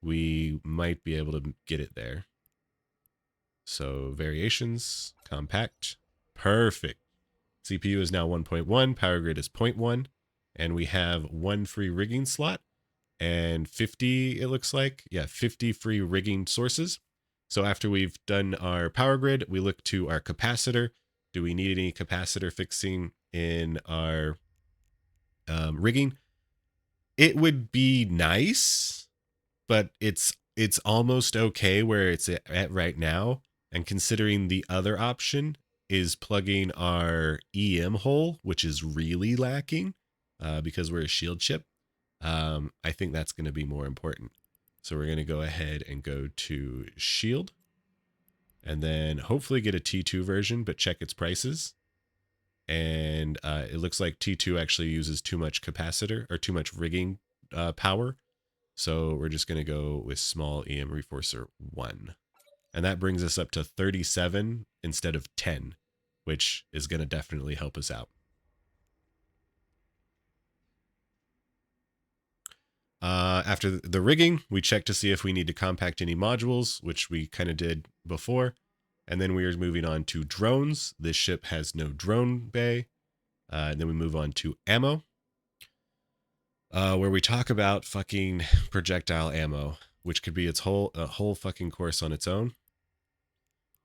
A: we might be able to get it there. So variations, compact, perfect. CPU is now 1.1, power grid is 0.1, and we have 1 free rigging slot and 50, it looks like. Yeah, 50 free rigging sources. So after we've done our power grid, we look to our capacitor. Do we need any capacitor fixing in our rigging? It would be nice, but it's almost okay where it's at right now. And considering the other option is plugging our EM hole, which is really lacking because we're a shield chip, I think that's going to be more important. So we're going to go ahead and go to shield and then hopefully get a T2 version, but check its prices. And it looks like T2 actually uses too much capacitor or too much rigging power. So we're just going to go with small EM Reforcer 1. And that brings us up to 37 instead of 10, which is going to definitely help us out. After the rigging, we check to see if we need to compact any modules, which we kind of did before. And then we are moving on to drones. This ship has no drone bay. And then we move on to ammo, where we talk about fucking projectile ammo, which could be a whole fucking course on its own.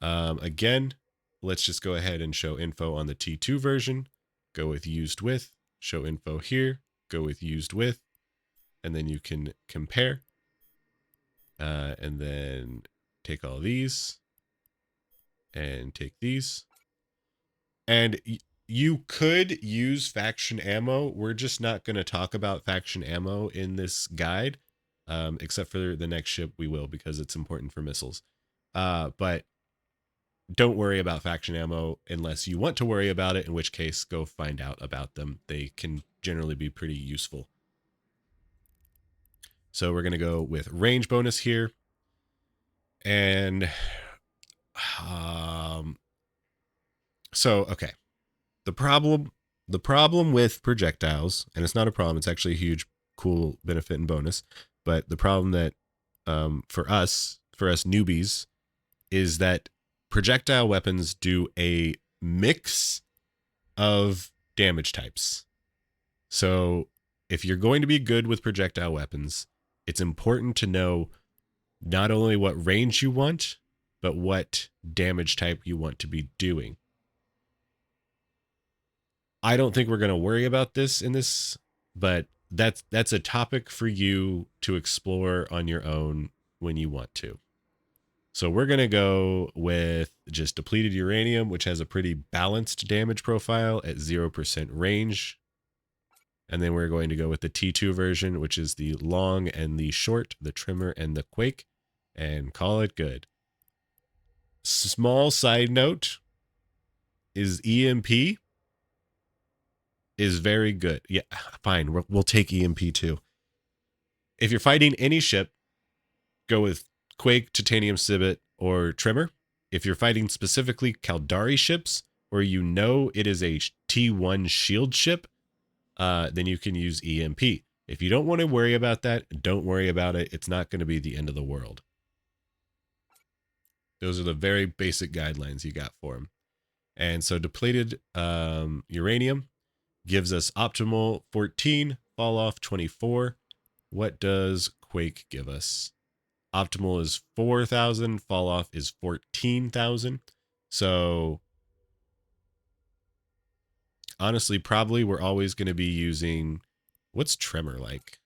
A: Again, let's just go ahead and show info on the T2 version. Go with used with, show info here, go with used with, and then you can compare. And then take all these and take these. And you could use faction ammo. We're just not going to talk about faction ammo in this guide, except for the next ship we will, because it's important for missiles. But don't worry about faction ammo unless you want to worry about it, in which case go find out about them. They can generally be pretty useful. So we're going to go with range bonus here. And okay. The problem with projectiles, and it's not a problem, it's actually a huge, cool benefit and bonus. But the problem that for us newbies is that projectile weapons do a mix of damage types. So if you're going to be good with projectile weapons, it's important to know not only what range you want, but what damage type you want to be doing. I don't think we're going to worry about this in this, but that's a topic for you to explore on your own when you want to. So we're going to go with just depleted uranium, which has a pretty balanced damage profile at 0% range. And then we're going to go with the T2 version, which is the long and the short, the trimmer and the quake, and call it good. Small side note is EMP is very good. Yeah, fine. We'll take EMP too. If you're fighting any ship, go with Quake, Titanium Civet, or Trimmer. If you're fighting specifically Caldari ships, or you know it is a T1 shield ship, then you can use EMP. If you don't want to worry about that, don't worry about it. It's not going to be the end of the world. Those are the very basic guidelines you got for them. And so depleted uranium gives us optimal 14, fall off 24. What does Quake give us? Optimal is 4,000, fall off is 14,000. So honestly, probably we're always going to be using, what's Tremor like?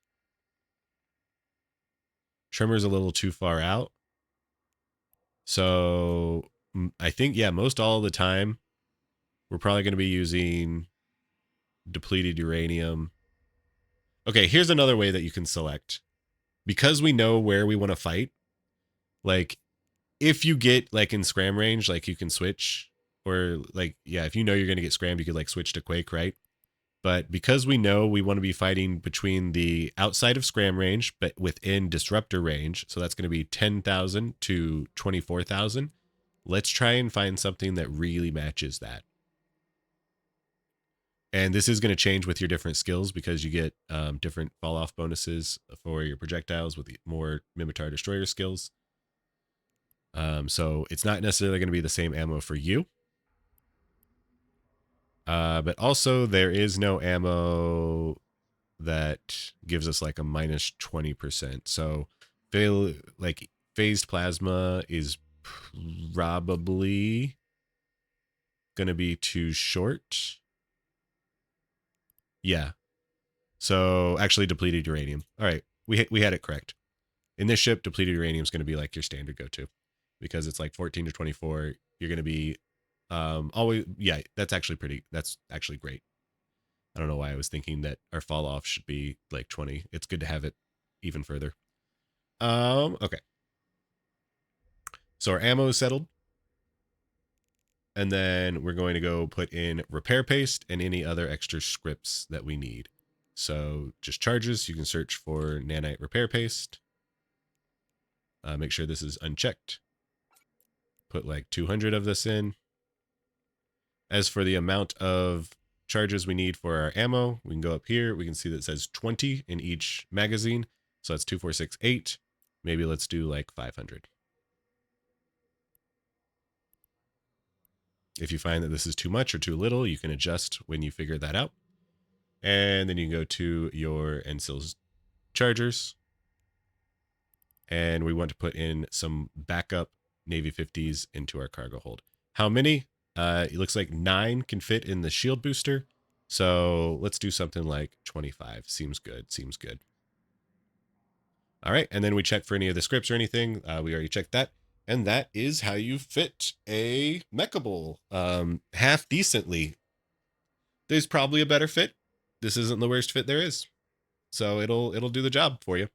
A: Tremor's a little too far out. So I think, yeah, most all the time, we're probably going to be using depleted uranium. Okay, here's another way that you can select. Because we know where we want to fight, like if you get like in scram range, like you can switch, or like, yeah, if you know you're going to get scrammed, you could like switch to Quake, right? But because we know we want to be fighting between the outside of scram range, but within disruptor range, so that's going to be 10,000 to 24,000. Let's try and find something that really matches that. And this is going to change with your different skills because you get different fall off bonuses for your projectiles with more Mimitar Destroyer skills. So it's not necessarily going to be the same ammo for you. But also there is no ammo that gives us like a minus 20%. So like phased plasma is probably going to be too short. Yeah. So actually depleted uranium. All right. We had it correct. In this ship, depleted uranium is going to be like your standard go-to because it's like 14 to 24. You're going to be always, yeah, that's actually great. I don't know why I was thinking that our fall off should be like 20. It's good to have it even further. Okay. So our ammo is settled. And then we're going to go put in repair paste and any other extra scripts that we need. So just charges, you can search for nanite repair paste. Make sure this is unchecked. Put like 200 of this in. As for the amount of charges we need for our ammo, we can go up here. We can see that it says 20 in each magazine. So that's 2, 4, 6, 8. Maybe let's do like 500. If you find that this is too much or too little, you can adjust when you figure that out. And then you can go to your Ancil's chargers. And we want to put in some backup Navy 50s into our cargo hold. How many? It looks like 9 can fit in the shield booster. So let's do something like 25. Seems good. Seems good. All right. And then we check for any of the scripts or anything. We already checked that. And that is how you fit a Mekubal half decently. There's probably a better fit. This isn't the worst fit there is. So it'll do the job for you.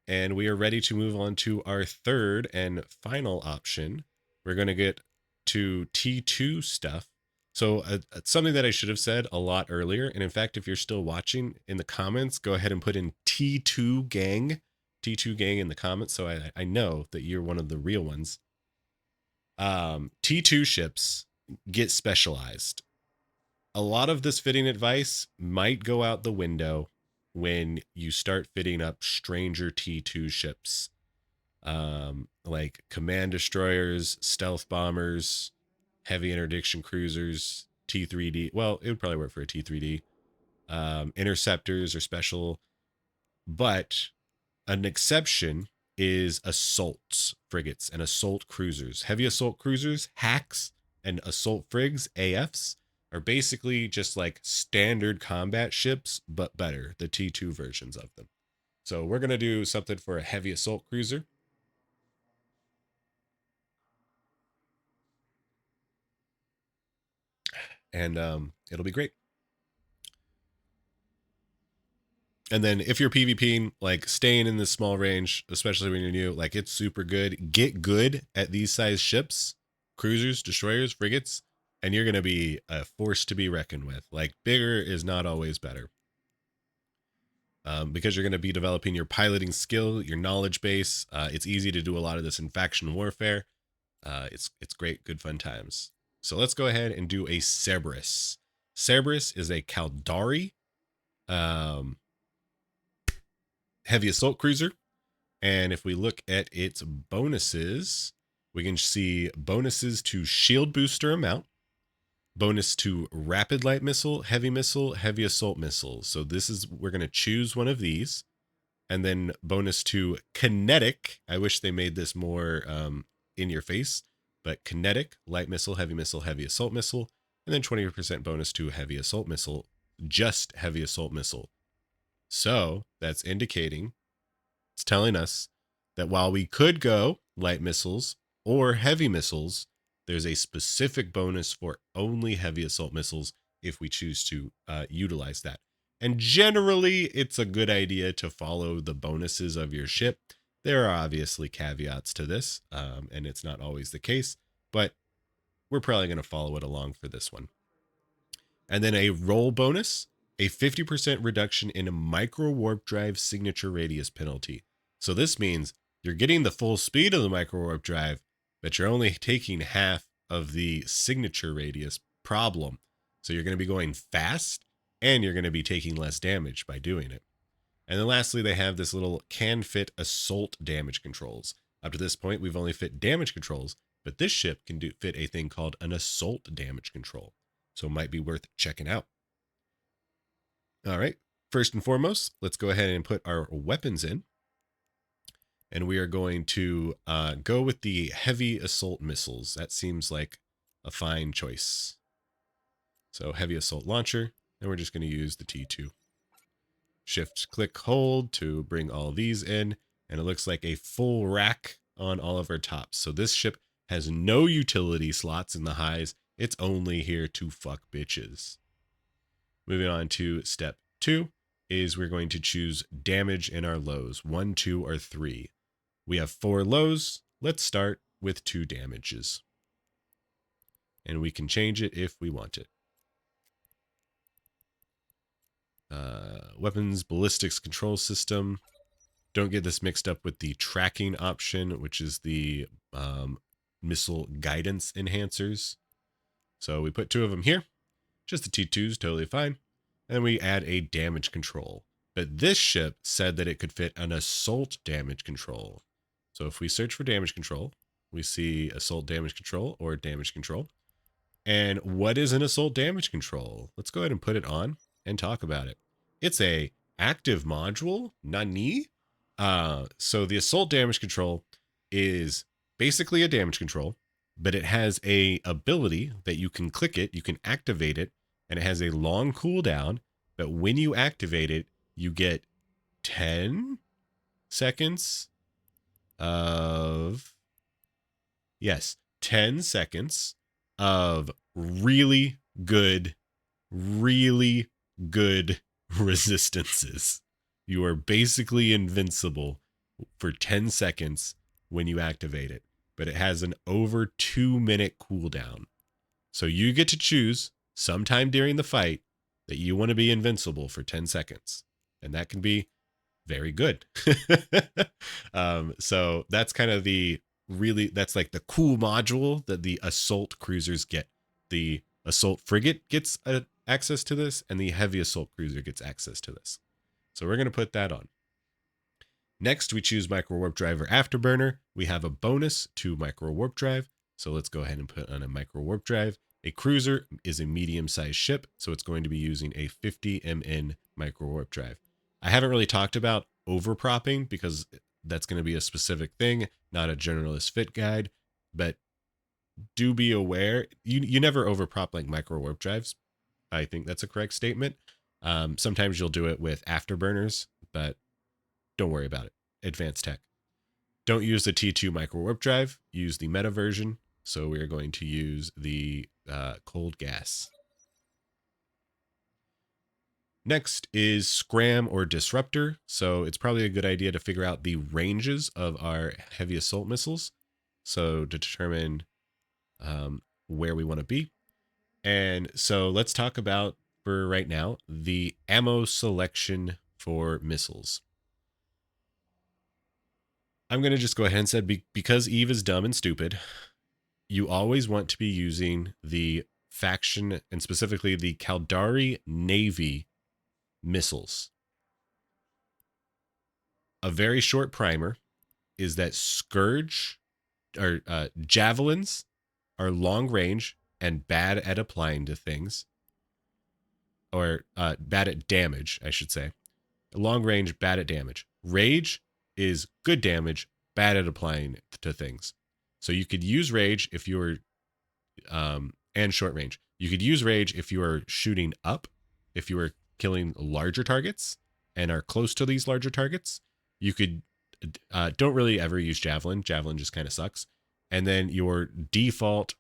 A: And we are ready to move on to our third and final option. We're going to get to T2 stuff. So something that I should have said a lot earlier. And in fact, if you're still watching in the comments, go ahead and put in T2 gang in the comments. So I know that you're one of the real ones. T2 ships get specialized. A lot of this fitting advice might go out the window when you start fitting up stranger T2 ships, like command destroyers, stealth bombers, heavy interdiction cruisers, T3D. Well, it would probably work for a T3D. Interceptors are special, but an exception is assault frigates and assault cruisers. Heavy assault cruisers, hacks, and assault frigs, AFs, are basically just like standard combat ships, but better, the T2 versions of them. So we're going to do something for a heavy assault cruiser. And it'll be great. And then if you're PvPing, like staying in this small range, especially when you're new, like it's super good. Get good at these size ships, cruisers, destroyers, frigates, and you're going to be a force to be reckoned with. Like bigger is not always better. Because you're going to be developing your piloting skill, your knowledge base. It's easy to do a lot of this in faction warfare. It's great, good fun times. So let's go ahead and do a Cerberus. Cerberus is a Caldari heavy assault cruiser. And if we look at its bonuses, we can see bonuses to shield booster amount, bonus to rapid light missile, heavy assault missile. So this is, we're going to choose one of these. And then bonus to kinetic. I wish they made this more in your face, but kinetic, light missile, heavy assault missile. And then 20% bonus to heavy assault missile, just heavy assault missile. So that's indicating, it's telling us that while we could go light missiles or heavy missiles, there's a specific bonus for only heavy assault missiles if we choose to utilize that. And generally, it's a good idea to follow the bonuses of your ship. There are obviously caveats to this, and it's not always the case, but we're probably going to follow it along for this one. And then a roll bonus, a 50% reduction in a micro warp drive signature radius penalty. So this means you're getting the full speed of the micro warp drive, but you're only taking half of the signature radius problem. So you're going to be going fast, and you're going to be taking less damage by doing it. And then lastly, they have this little can fit assault damage controls. Up to this point, we've only fit damage controls, but this ship can fit a thing called an assault damage control. So it might be worth checking out. All right, first and foremost, let's go ahead and put our weapons in. And we are going to go with the heavy assault missiles. That seems like a fine choice. So heavy assault launcher, and we're just going to use the T2. Shift, click, hold to bring all these in, and it looks like a full rack on all of our tops. So this ship has no utility slots in the highs. It's only here to fuck bitches. Moving on to step 2 is we're going to choose damage in our lows, 1, 2, or 3. We have 4 lows. Let's start with 2 damages. And we can change it if we want it. Weapons, ballistics control system. Don't get this mixed up with the tracking option, which is the missile guidance enhancers. So we put 2 of them here. Just the T2s, totally fine. And then we add a damage control. But this ship said that it could fit an assault damage control. So if we search for damage control, we see assault damage control or damage control. And what is an assault damage control? Let's go ahead and put it on and talk about it. It's a active module, nani? So the assault damage control is basically a damage control, but it has a ability that you can click it, you can activate it, and it has a long cooldown. But when you activate it, you get 10 seconds of, yes, 10 seconds of really good resistances. You are basically invincible for 10 seconds when you activate it, but it has an over 2-minute cooldown. So you get to choose sometime during the fight that you want to be invincible for 10 seconds. And that can be very good. So that's kind of that's like the cool module that the assault cruisers get. The assault frigate gets access to this, and the heavy assault cruiser gets access to this. So we're going to put that on. Next, we choose micro warp drive or afterburner. We have a bonus to micro warp drive. So let's go ahead and put on a micro warp drive. A cruiser is a medium-sized ship, so it's going to be using a 50 MN micro warp drive. I haven't really talked about overpropping because that's going to be a specific thing, not a generalist fit guide, but do be aware, you never overprop like micro warp drives. I think that's a correct statement. Sometimes you'll do it with afterburners, but don't worry about it. Advanced tech. Don't use the T2 micro warp drive. Use the meta version. So we are going to use the cold gas. Next is scram or disruptor. So it's probably a good idea to figure out the ranges of our heavy assault missiles. So to determine where we want to be. And so let's talk about, for right now, the ammo selection for missiles. I'm going to just go ahead and say, because Eve is dumb and stupid, you always want to be using the faction, and specifically the Caldari Navy missiles. A very short primer is that Scourge, or javelins, are long range and bad at applying to things. Or bad at damage, I should say. Long range, bad at damage. Rage is good damage, bad at applying to things. So you could use rage if you were, and short range. You could use rage if you are shooting up, if you are killing larger targets and are close to these larger targets. You could, don't really ever use javelin. Javelin just kind of sucks. And then your default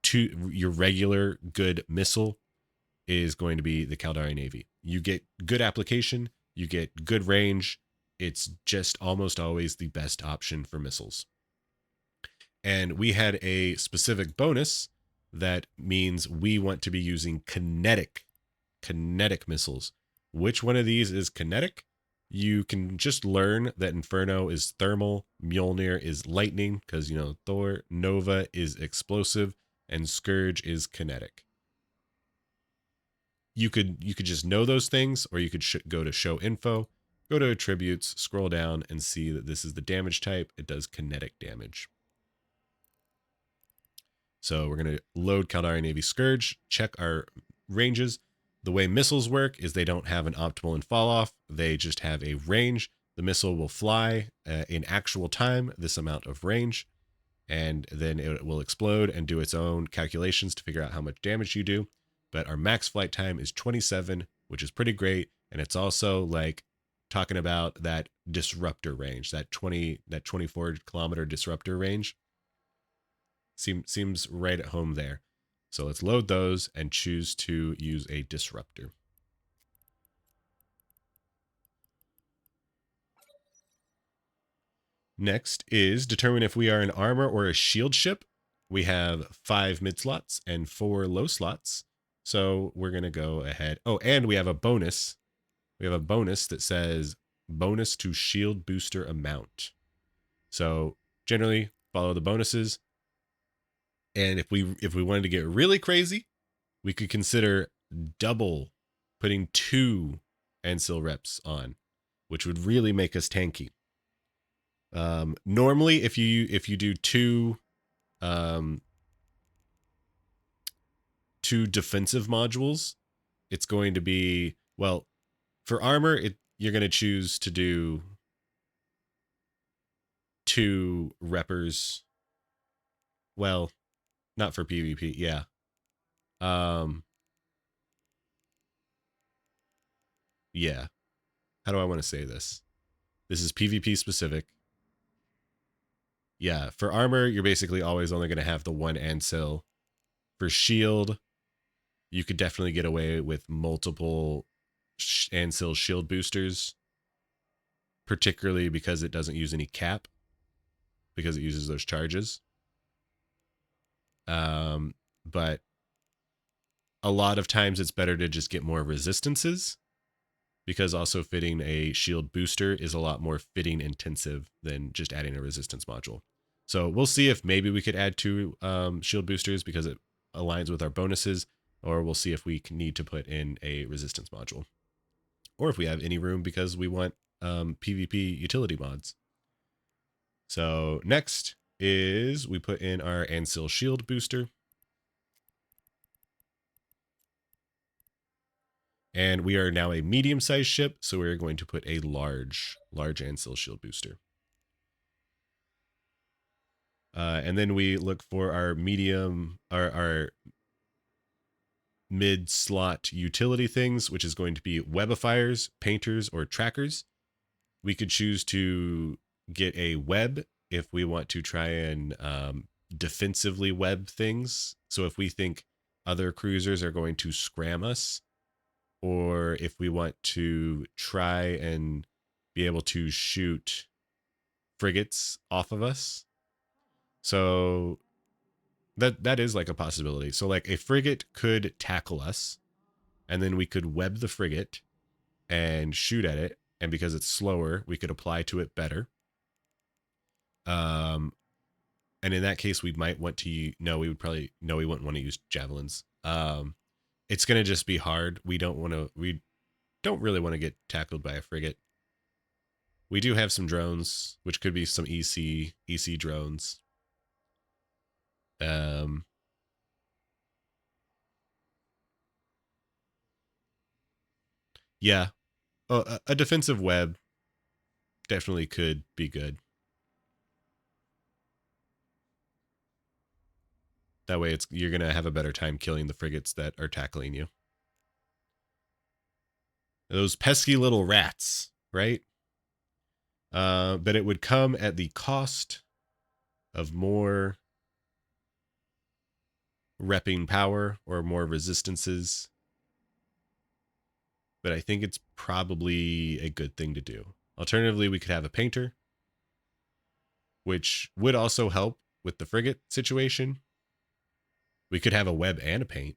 A: to your regular good missile is going to be the Caldari Navy. You get good application, you get good range. It's just almost always the best option for missiles. And we had a specific bonus that means we want to be using kinetic missiles. Which one of these is kinetic? You can just learn that Inferno is thermal, Mjolnir is lightning, because, Thor, Nova is explosive, and Scourge is kinetic. You could just know those things, or you could go to show info, go to attributes, scroll down, and see that this is the damage type. It does kinetic damage. So we're going to load Caldari Navy Scourge, check our ranges. The way missiles work is they don't have an optimal and fall off. They just have a range. The missile will fly in actual time, this amount of range, and then it will explode and do its own calculations to figure out how much damage you do. But our max flight time is 27, which is pretty great. And it's also like talking about that disruptor range, that 24 kilometer disruptor range. Seems right at home there. So let's load those and choose to use a disruptor. Next is determine if we are an armor or a shield ship. We have 5 mid slots and 4 low slots. So we're going to go ahead. Oh, and we have a bonus. We have a bonus that says bonus to shield booster amount. So generally follow the bonuses. And if we wanted to get really crazy, we could consider double putting 2 Ancil reps on, which would really make us tanky. Normally, if you do 2 defensive modules, it's going to be, well, for armor, you're going to choose to do 2 reppers. Well, not for PvP, yeah. Yeah. How do I want to say this? This is PvP specific. Yeah, for armor, you're basically always only going to have the 1 Ancil. For shield, you could definitely get away with multiple Ancil shield boosters, particularly because it doesn't use any cap, because it uses those charges. But a lot of times it's better to just get more resistances, because also fitting a shield booster is a lot more fitting intensive than just adding a resistance module. So we'll see if maybe we could add 2 shield boosters because it aligns with our bonuses, or we'll see if we need to put in a resistance module, or if we have any room because we want PvP utility mods. So next is we put in our Ancil shield booster. And we are now a medium-sized ship, so we're going to put a large Ancil shield booster. And then we look for our our mid-slot utility things, which is going to be webifiers, painters, or trackers. We could choose to get a web if we want to try and defensively web things. So if we think other cruisers are going to scram us, or if we want to try and be able to shoot frigates off of us. So that is like a possibility. So like a frigate could tackle us, and then we could web the frigate and shoot at it. And because it's slower, we could apply to it better. And in that case, we might want to, we wouldn't want to use javelins. It's going to just be hard. We don't really want to get tackled by a frigate. We do have some drones, which could be some EC drones. Yeah, a defensive web definitely could be good. That way you're going to have a better time killing the frigates that are tackling you. Those pesky little rats, right? But it would come at the cost of more repping power or more resistances. But I think it's probably a good thing to do. Alternatively, we could have a painter, which would also help with the frigate situation. We could have a web and a paint.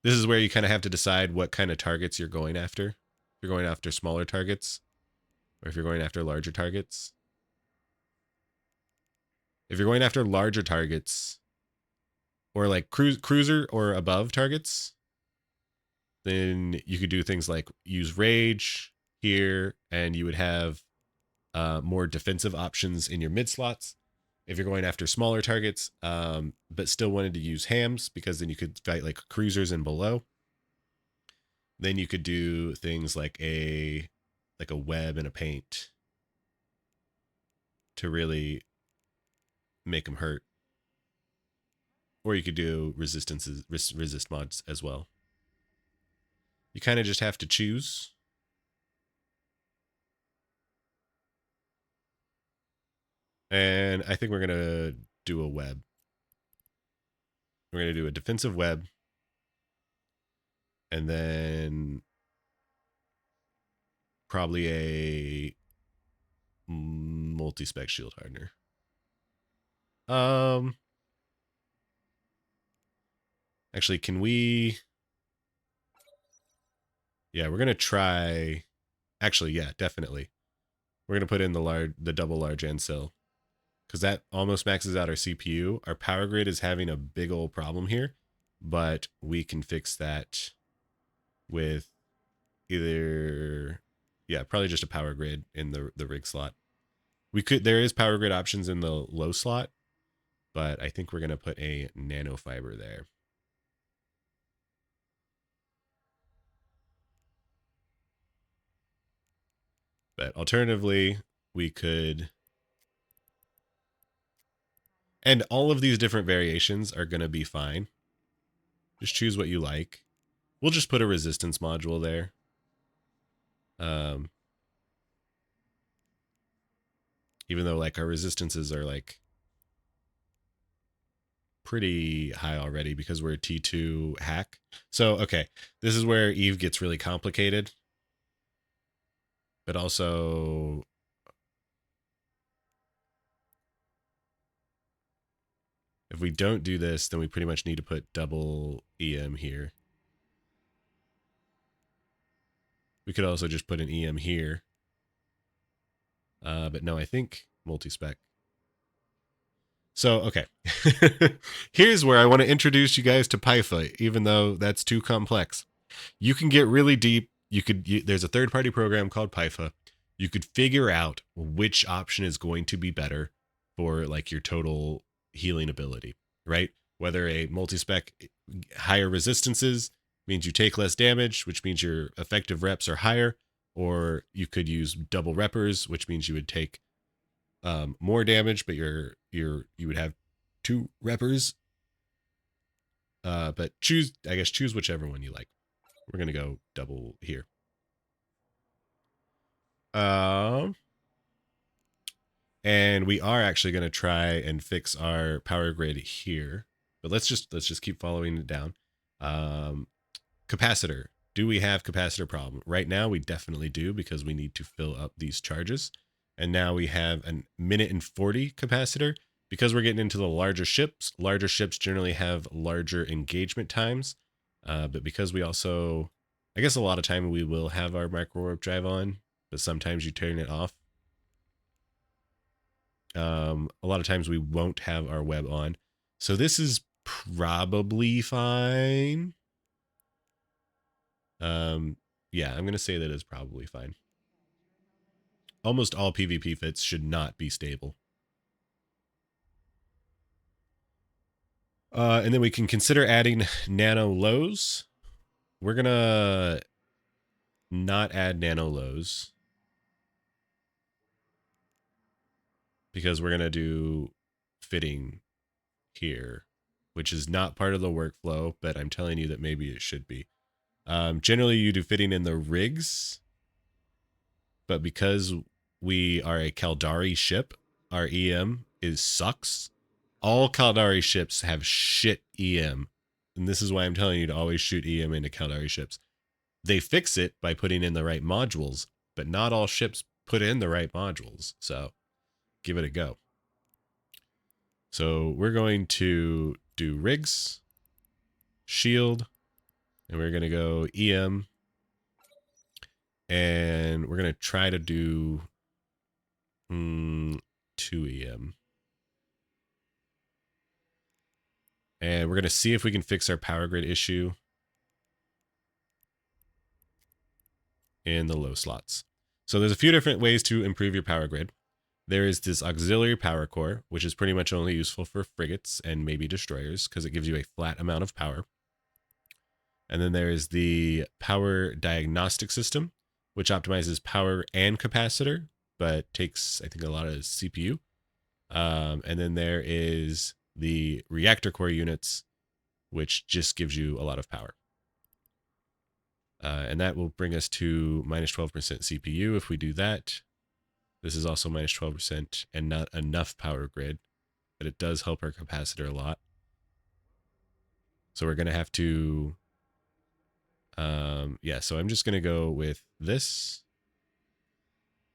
A: This is where you kind of have to decide what kind of targets you're going after. If you're going after smaller targets, or if you're going after larger targets. If you're going after larger targets, or like cruiser or above targets, then you could do things like use rage here, and you would have more defensive options in your mid slots. If you're going after smaller targets, but still wanted to use hams, because then you could fight like cruisers and below, then you could do things like a web and a paint to really make them hurt. Or you could do resist mods as well. You kind of just have to choose. And I think we're going to do a web. We're going to do a defensive web. And then probably a multi-spec shield hardener. Actually, can we... Yeah, we're going to try... Actually, yeah, definitely. We're going to put in the double large Ancil, because that almost maxes out our CPU. Our power grid is having a big old problem here, but we can fix that with either... Yeah, probably just a power grid in the rig slot. There is power grid options in the low slot, but I think we're going to put a nanofiber there. But alternatively, we could... And all of these different variations are going to be fine. Just choose what you like. We'll just put a resistance module there. Even though like our resistances are like pretty high already because we're a T2 hack. So, okay, this is where Eve gets really complicated. But also... If we don't do this, then we pretty much need to put double EM here. We could also just put an EM here. But no, I think multi-spec. So, okay. Here's where I want to introduce you guys to PyFi, even though that's too complex. You can get really deep. There's a third-party program called PyFi. You could figure out which option is going to be better for like your total healing ability, right? Whether a multi-spec higher resistances means you take less damage, which means your effective reps are higher, or you could use double reppers, which means you would take more damage, but you would have 2 reppers. But choose whichever one you like. We're gonna go double here. And we are actually gonna try and fix our power grid here. But let's just keep following it down. Capacitor. Do we have capacitor problem? Right now we definitely do, because we need to fill up these charges. And now we have a minute and 40 capacitor. Because we're getting into the larger ships generally have larger engagement times. But because we also, I guess a lot of time we will have our micro warp drive on, but sometimes you turn it off. A lot of times we won't have our web on. So this is probably fine. Yeah, I'm going to say that is probably fine. Almost all PvP fits should not be stable. And then we can consider adding nano lows. We're going to not add nano lows, because we're going to do fitting here, which is not part of the workflow, but I'm telling you that maybe it should be. Generally, you do fitting in the rigs, but because we are a Caldari ship, our EM sucks. All Caldari ships have shit EM, and this is why I'm telling you to always shoot EM into Caldari ships. They fix it by putting in the right modules, but not all ships put in the right modules, so give it a go. So we're going to do rigs, shield, and we're going to go EM, and we're going to try to do 2 EM. And we're going to see if we can fix our power grid issue in the low slots. So there's a few different ways to improve your power grid. There is this auxiliary power core, which is pretty much only useful for frigates and maybe destroyers, because it gives you a flat amount of power. And then there is the power diagnostic system, which optimizes power and capacitor, but takes, I think, a lot of CPU. And then there is the reactor core units, which just gives you a lot of power. And that will bring us to minus 12% CPU if we do that. This is also minus 12% and not enough power grid, but it does help our capacitor a lot. So we're going to have to, yeah, so I'm just going to go with this,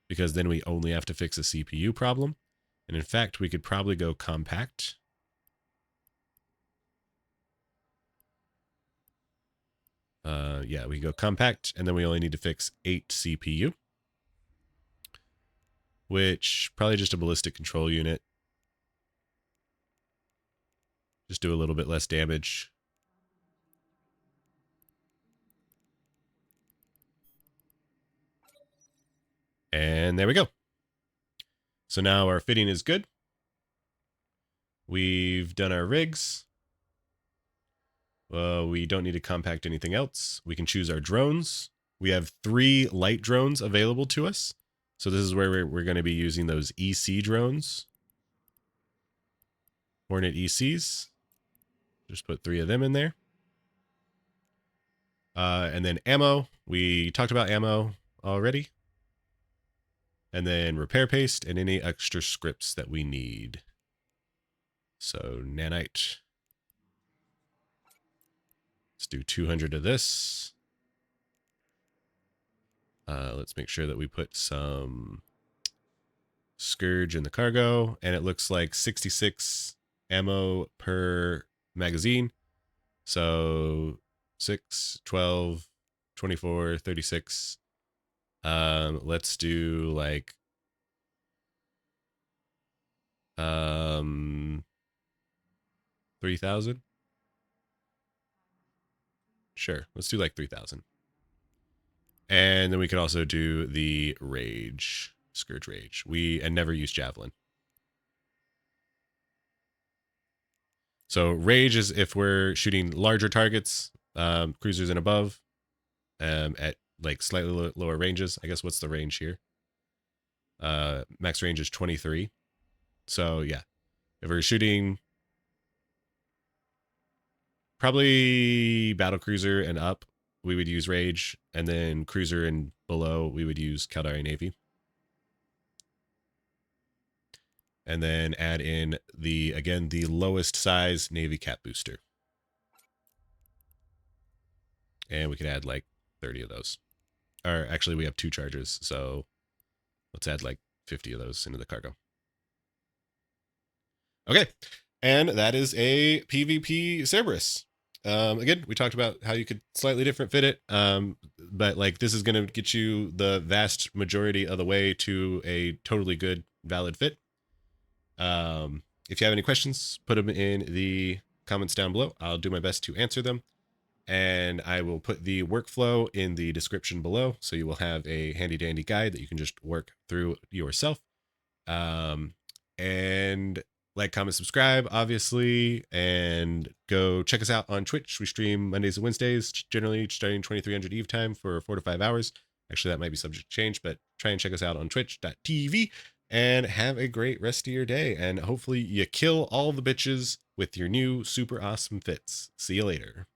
A: because then we only have to fix a CPU problem. And in fact, we could probably go compact. Yeah, we go compact, and then we only need to fix 8 CPU, which probably just a ballistic control unit. Just do a little bit less damage. And there we go. So now our fitting is good. We've done our rigs. We don't need to compact anything else. We can choose our drones. We have 3 light drones available to us. So this is where we're going to be using those EC drones. Hornet ECs. Just put 3 of them in there. And then ammo. We talked about ammo already. And then repair paste and any extra scripts that we need. So nanite. Let's do 200 of this. Let's make sure that we put some Scourge in the cargo. And it looks like 66 ammo per magazine. So 6, 12, 24, 36. Let's do like 3,000. Sure, let's do like 3,000. And then we can also do the rage, Scourge Rage. And never use Javelin. So rage is if we're shooting larger targets, cruisers and above, at like slightly lower ranges. I guess what's the range here? Max range is 23. So yeah, if we're shooting probably battle cruiser and up, we would use rage, and then cruiser and below, we would use Caldari Navy. And then add in the lowest size Navy Cap booster. And we could add like 30 of those. Or actually, we have 2 charges, so let's add like 50 of those into the cargo. Okay, and that is a PvP Cerberus. Again, we talked about how you could slightly different fit it, but like this is going to get you the vast majority of the way to a totally good, valid fit. If you have any questions, put them in the comments down below. I'll do my best to answer them. And I will put the workflow in the description below, so you will have a handy dandy guide that you can just work through yourself. And like, comment, subscribe, obviously, and go check us out on Twitch. We stream Mondays and Wednesdays, generally starting 2300 Eve time for 4 to 5 hours. Actually, that might be subject to change, but try and check us out on twitch.tv, and have a great rest of your day. And hopefully you kill all the bitches with your new super awesome fits. See you later.